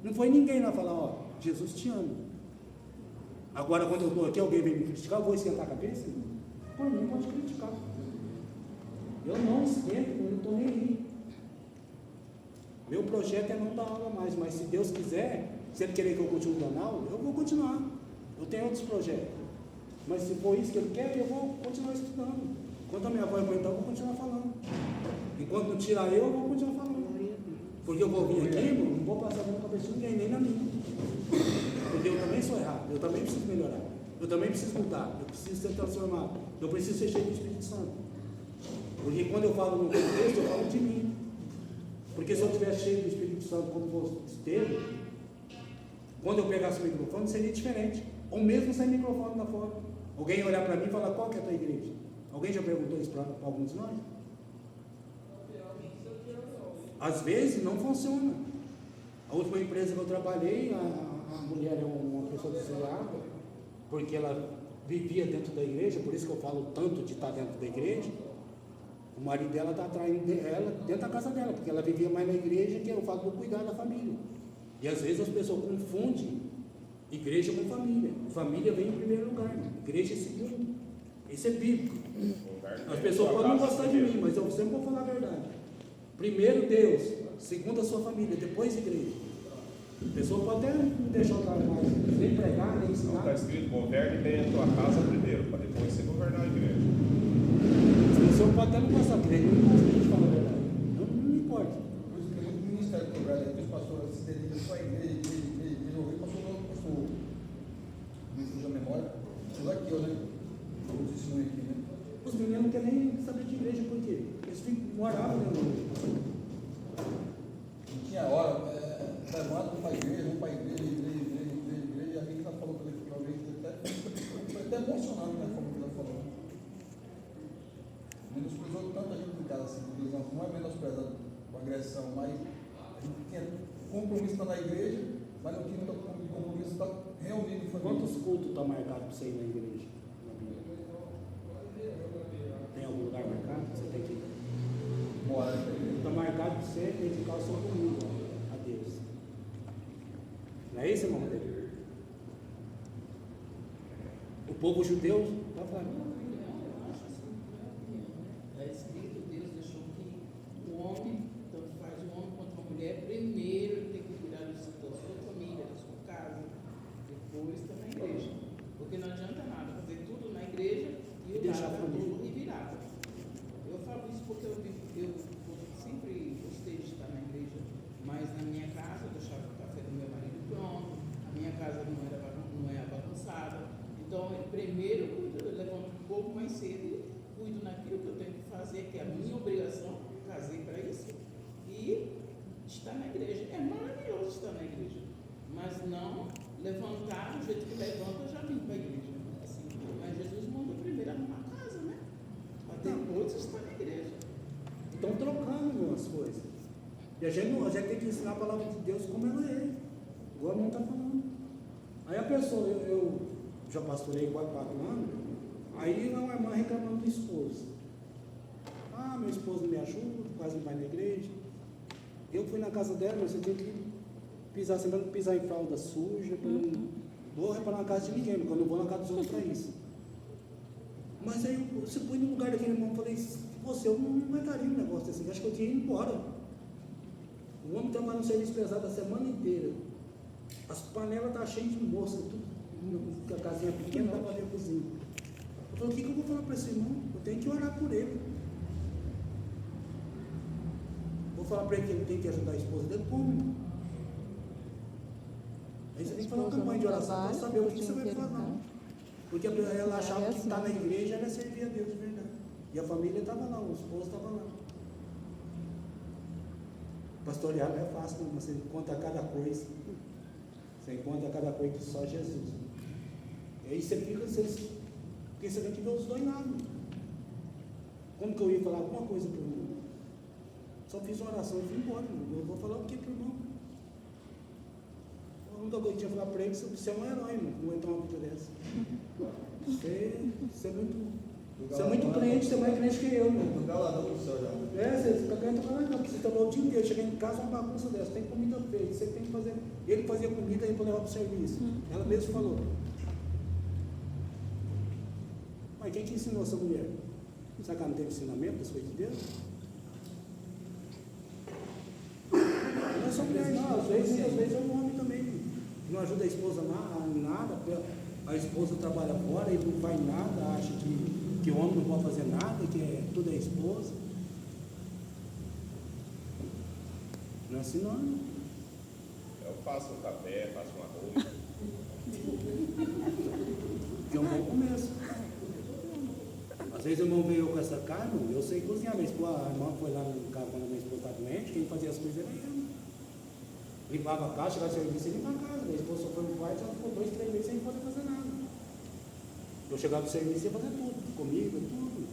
Não foi ninguém lá falar, ó, Jesus te ama. Agora, quando eu estou aqui, alguém vem me criticar, eu vou esquentar a cabeça? Por mim, pode criticar. Eu não esquento, eu não estou nem aí. Meu projeto é não dar aula mais, mas se Deus quiser, se Ele querer que eu continue dando aula, eu vou continuar. Eu tenho outros projetos. Mas se for isso que Ele quer, eu vou continuar estudando. Enquanto a minha avó aguentar, eu vou continuar falando. Enquanto não tirar eu vou continuar falando. Porque eu vou vir aqui, irmão, não vou passar na cabeça de ninguém, nem na minha. Porque eu também sou errado, eu também preciso melhorar. Eu também preciso mudar, eu preciso ser transformado. Eu preciso ser cheio do Espírito Santo. Porque quando eu falo no contexto, eu falo de mim. Porque se eu estiver cheio do Espírito Santo como você esteve, quando eu pegasse o microfone seria diferente. Ou mesmo sem microfone lá fora. Alguém olhar para mim e falar, qual que é a tua igreja? Alguém já perguntou isso para alguns de nós? Às vezes não funciona. A última empresa que eu trabalhei, a mulher é uma pessoa desviada, porque ela vivia dentro da igreja, por isso que eu falo tanto de estar dentro da igreja. O marido dela está atraindo ela dentro da casa dela, porque ela vivia mais na igreja, que eu falo por cuidar da família. E às vezes as pessoas confundem igreja com família. Família vem em primeiro lugar, igreja em segundo. Isso é bíblico. As pessoas podem não gostar de mim, mas eu sempre vou falar a verdade. Primeiro Deus, segundo a sua família, depois a igreja. A pessoa pode até não deixar o trabalho, nem pregar, nem ensinar. Está escrito, governe bem a tua casa primeiro, para depois você governar a igreja. As pessoas podem até não gostar, porque ele não gosta de gente falar a verdade. Não me importa. Por isso que muito ministério quebrado aí, que os pastores se dedicam só à igreja, o pastor, me fugiu a memória, tudo aqui, né? Todos ensinam aqui, né? Os meninos não querem nem saber de igreja, por quê? Eles moravam dentro da igreja. Não tinha hora, levanta para a igreja, vamos para a igreja, e a gente está falando coletivamente, foi até emocionante, né, como ele falou. Menosprezou tanta gente em casa, assim, não é menosprezado com agressão, mas a gente tinha compromisso para na igreja, mas não tinha compromisso para reunir em família. Quantos cultos estão marcados para você ir na igreja? Tem algum lugar marcado? Você tem que Bora, na igreja. está marcado para você dedicar o seu domingo a Deus. Não é isso, irmão? O povo judeu está falando. É escrito, Deus deixou que o homem, tanto faz o homem quanto a mulher, primeiro ele tem que cuidar da sua família, da sua casa, depois está na igreja. Porque não adianta nada fazer tudo na igreja e o deixar cara a família. tudo revirado. Eu falo isso porque eu sempre gostei de estar na igreja, mas na minha casa eu deixava o café do meu marido pronto, a minha casa não era bagunçada. Então, primeiro eu levanto um pouco mais cedo e cuido naquilo que eu tenho que fazer, que é a minha obrigação, casei para isso, e estar na igreja. É maravilhoso estar na igreja, mas não levantar do jeito que levanta, eu já vim para a igreja. Assim, mas Jesus mandou primeiro arrumar a casa, né? Para depois estar na igreja. Estão trocando as coisas. E a gente tem que ensinar a palavra de Deus como ela é. Igual a irmã está falando. Aí a pessoa, eu já pastorei 4 anos, aí uma irmã reclamando do esposo. Ah, meu esposo não me ajuda, quase não vai na igreja. Eu fui na casa dela, mas eu tenho que pisar, sempre não pisar em fralda suja, eu não vou reparar na casa de ninguém, porque eu não vou na casa dos outros para isso. Mas aí você põe no lugar daquele irmão e falei, você, eu não aguentaria um negócio assim, acho que eu tinha ido embora. O homem trabalha no serviço pesado a semana inteira. As panelas estão cheias de mosca, tudo. A casinha pequena dá para ver a cozinha. Eu falei, o que eu vou falar para esse irmão? Eu tenho que orar por ele. Vou falar para ele que ele tem que ajudar a esposa dele, como? Aí você tem que fazer uma campanha de oração para saber o que você vai falar. Porque ela achava que estar na igreja era servir a Deus de verdade. E a família estava lá, o esposo estava lá. Pastorear não é fácil, não. Você encontra cada coisa. Você encontra cada coisa que só Jesus. E aí você fica, porque você tem que ver os dois lados. Como que eu ia falar alguma coisa para o irmão? Só fiz uma oração e fui embora. Eu vou falar o que para o irmão? A única coisa que eu tinha que falar para ele é que você é um herói, irmão. Não entrar uma coisa dessa. Você é muito crente, você é mais crente que eu, irmão. Você fica querendo tocar lá, porque você trabalhou o dia inteiro, chega em casa uma bagunça dessa, tem comida feita, você tem que fazer. Ele fazia comida e levar para o serviço. Ela mesma falou. Mas quem te ensinou essa mulher? Será que ela não teve ensinamento das coisas de Deus? Não é só mulher, não. Às vezes é um homem também. Não ajuda a esposa em nada. A esposa trabalha fora e não faz nada, acha que o homem não pode fazer nada, que tudo é esposa. Não é assim, não. Eu faço um café, faço um arroz. Que é um bom começo. Às vezes o irmão veio com essa carne, eu sei cozinhar, a irmã foi lá no carro quando a minha esposa estava doente, quem fazia as coisas era eu. Limpava a casa, chegava a serviço e limpava a casa. Minha esposa só foi no quarto, ela ficou 2, 3 meses sem poder fazer nada. Eu chegava no serviço e ia fazer tudo, comida, tudo.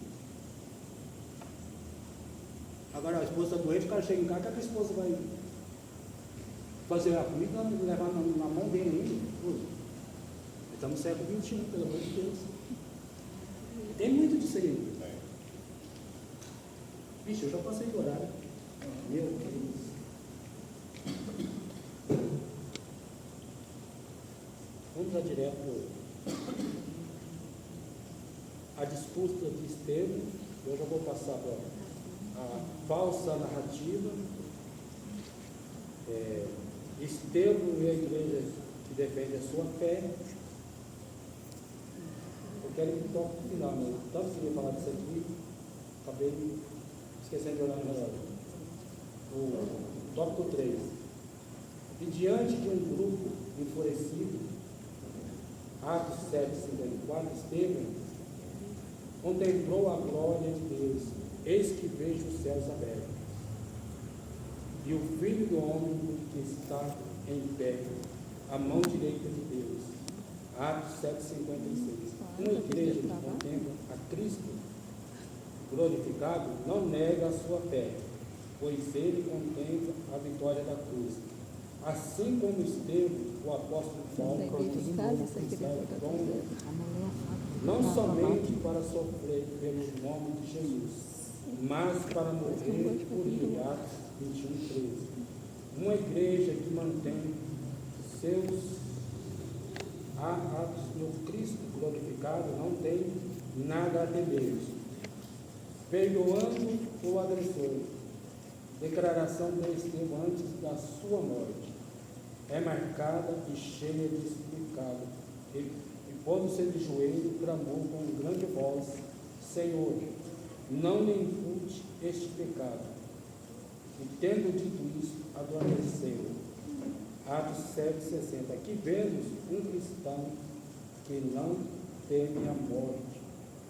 Agora a esposa está doente, o cara chega em casa, que a esposa vai fazer a comida e levar na mão dele ainda. Pô, estamos no século XXI, pelo amor de Deus. Tem muito disso aí. Vixe, eu já passei do horário. Meu Deus. Vamos lá direto. A disputa de Estevão, eu já vou passar para a falsa narrativa. Estevão e a igreja que defende a sua fé. Eu quero ir para o tópico final, né? Tanto que eu ia falar disso aqui, acabei esquecendo de olhar no relógio. O tópico 3. E diante de um grupo enfurecido, Atos 7:54, Estevão contemplou a glória de Deus. Eis que vejo os céus abertos, e o Filho do Homem que está em pé, à mão direita de Deus. Atos 7:56. Uma igreja que contempla a Cristo glorificado não nega a sua fé, pois ele contempla a vitória da cruz. Assim como Estevão, o apóstolo Paulo, não somente para sofrer pelo nome de Jesus, mas para morrer por ele. Atos 21:13. Uma igreja que mantém seus atos no Cristo glorificado não tem nada a temer, perdoando o agressor. Declaração de Estevão antes da sua morte é marcada e cheia de significado. E pondo-se de joelho, clamou com grande voz: Senhor, não me impute este pecado. E tendo dito isso, adormeceu. Atos 7:60. Aqui vemos um cristão que não teme a morte,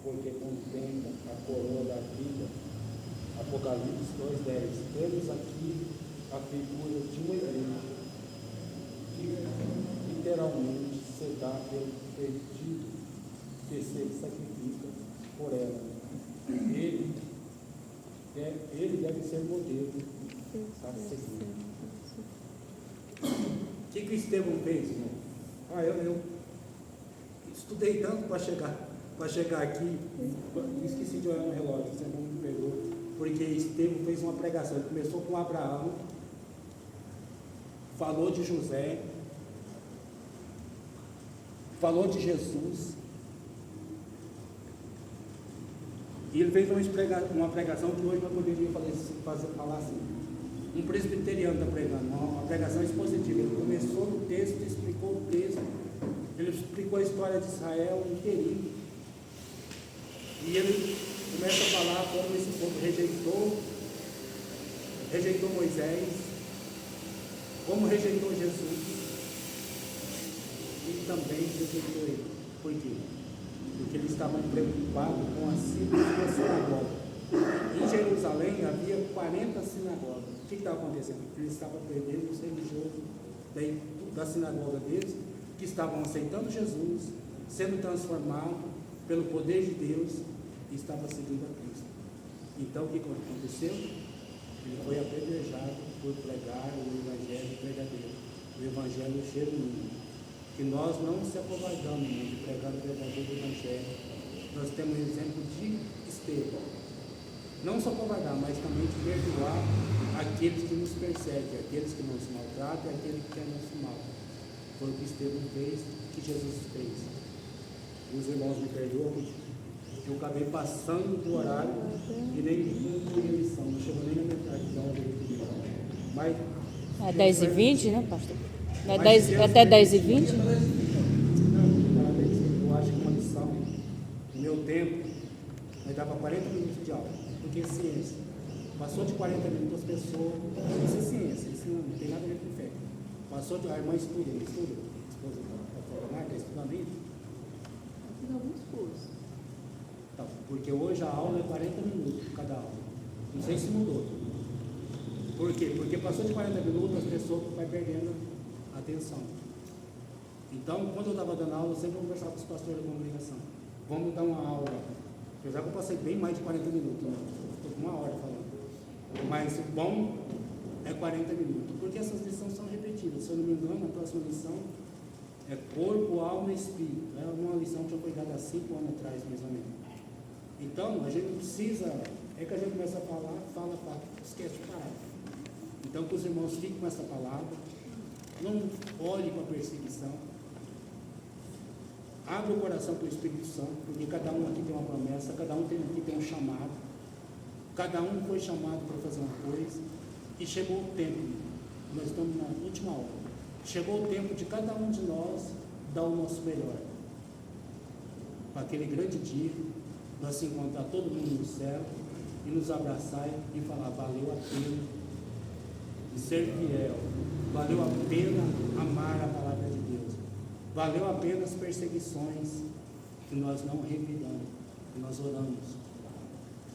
porque contempla a coroa da vida. Apocalipse 2:10. Temos aqui a figura de uma igreja que literalmente se dá pelo perdido que se sacrifica por ela. Ele deve ser modelo a seguir. O que Estevão fez, irmão? Eu estudei tanto para chegar aqui, esqueci de olhar no relógio, você não me perdoa, porque Estevão fez uma pregação. Ele começou com Abraão, falou de José, falou de Jesus, e ele fez uma pregação que hoje eu poderia falar assim. Um presbiteriano está pregando, uma pregação expositiva. Ele começou no texto, explicou o texto, ele explicou a história de Israel inteirinho. E ele começa a falar como esse povo rejeitou Moisés, como rejeitou Jesus, e também rejeitou ele. Por quê? Porque eles estavam preocupados com a sinagoga. Em Jerusalém havia 40 sinagogas. O que estava acontecendo? Eles estavam perdendo os religiosos da sinagoga deles, que estavam aceitando Jesus, sendo transformados pelo poder de Deus, e estavam seguindo a Cristo. Então o que aconteceu? Ele foi apedrejado por pregar o evangelho verdadeiro, o evangelho genuíno. Que nós não se acovardamos de pregar o verdadeiro evangelho. Nós temos o exemplo de Estevão. Não só covardar, mas também de perdoar aqueles que nos perseguem, aqueles que nos maltratam, aqueles que querem nos mal. Foi o que Estevão fez, que Jesus fez. Os irmãos me perdoam, eu acabei passando do horário e nem cumpri a missão, não chegou nem na metade da hora que eu. Mas é 10h20, né, pastor? Até 10h20? Eu acho que uma lição, no meu tempo, nós dava 40 minutos de aula, porque é ciência. Passou de 40 minutos, as pessoas. Isso é ciência, isso não tem nada a ver com fé. Passou de. A irmã estuda, a esposa da Formarca, está estudando isso? Fiz alguns cursos. Tá, porque hoje a aula é 40 minutos cada aula. Não sei se mudou. Por quê? Porque passou de 40 minutos, as pessoas vão perdendo a atenção. Então, quando eu estava dando aula, eu sempre conversava com os pastores da congregação. vamos dar uma aula. Apesar que eu passei bem mais de 40 minutos, né? Estou com 1 hora falando. Mas o bom é 40 minutos, porque essas lições são repetidas. Se eu não me engano, a próxima lição é corpo, alma e espírito. É uma lição que já foi dada há 5 anos atrás, mais ou menos. Então, a gente não precisa, é que a gente começa a falar, fala, esquece de parar. Então, que os irmãos fiquem com essa palavra, não olhem com a perseguição, abre o coração para o Espírito Santo, porque cada um aqui tem uma promessa, cada um aqui tem um chamado, cada um foi chamado para fazer uma coisa, e chegou o tempo, nós estamos na última hora, chegou o tempo de cada um de nós dar o nosso melhor, para aquele grande dia, nós se encontrar todo mundo no céu, e nos abraçar e falar, valeu a pena de ser fiel, valeu a pena amar a palavra de Deus, valeu a pena as perseguições que nós não revidamos, que nós oramos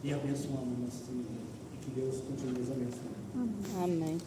e abençoamos nosso Senhor, e que Deus continue nos abençoando. Amém.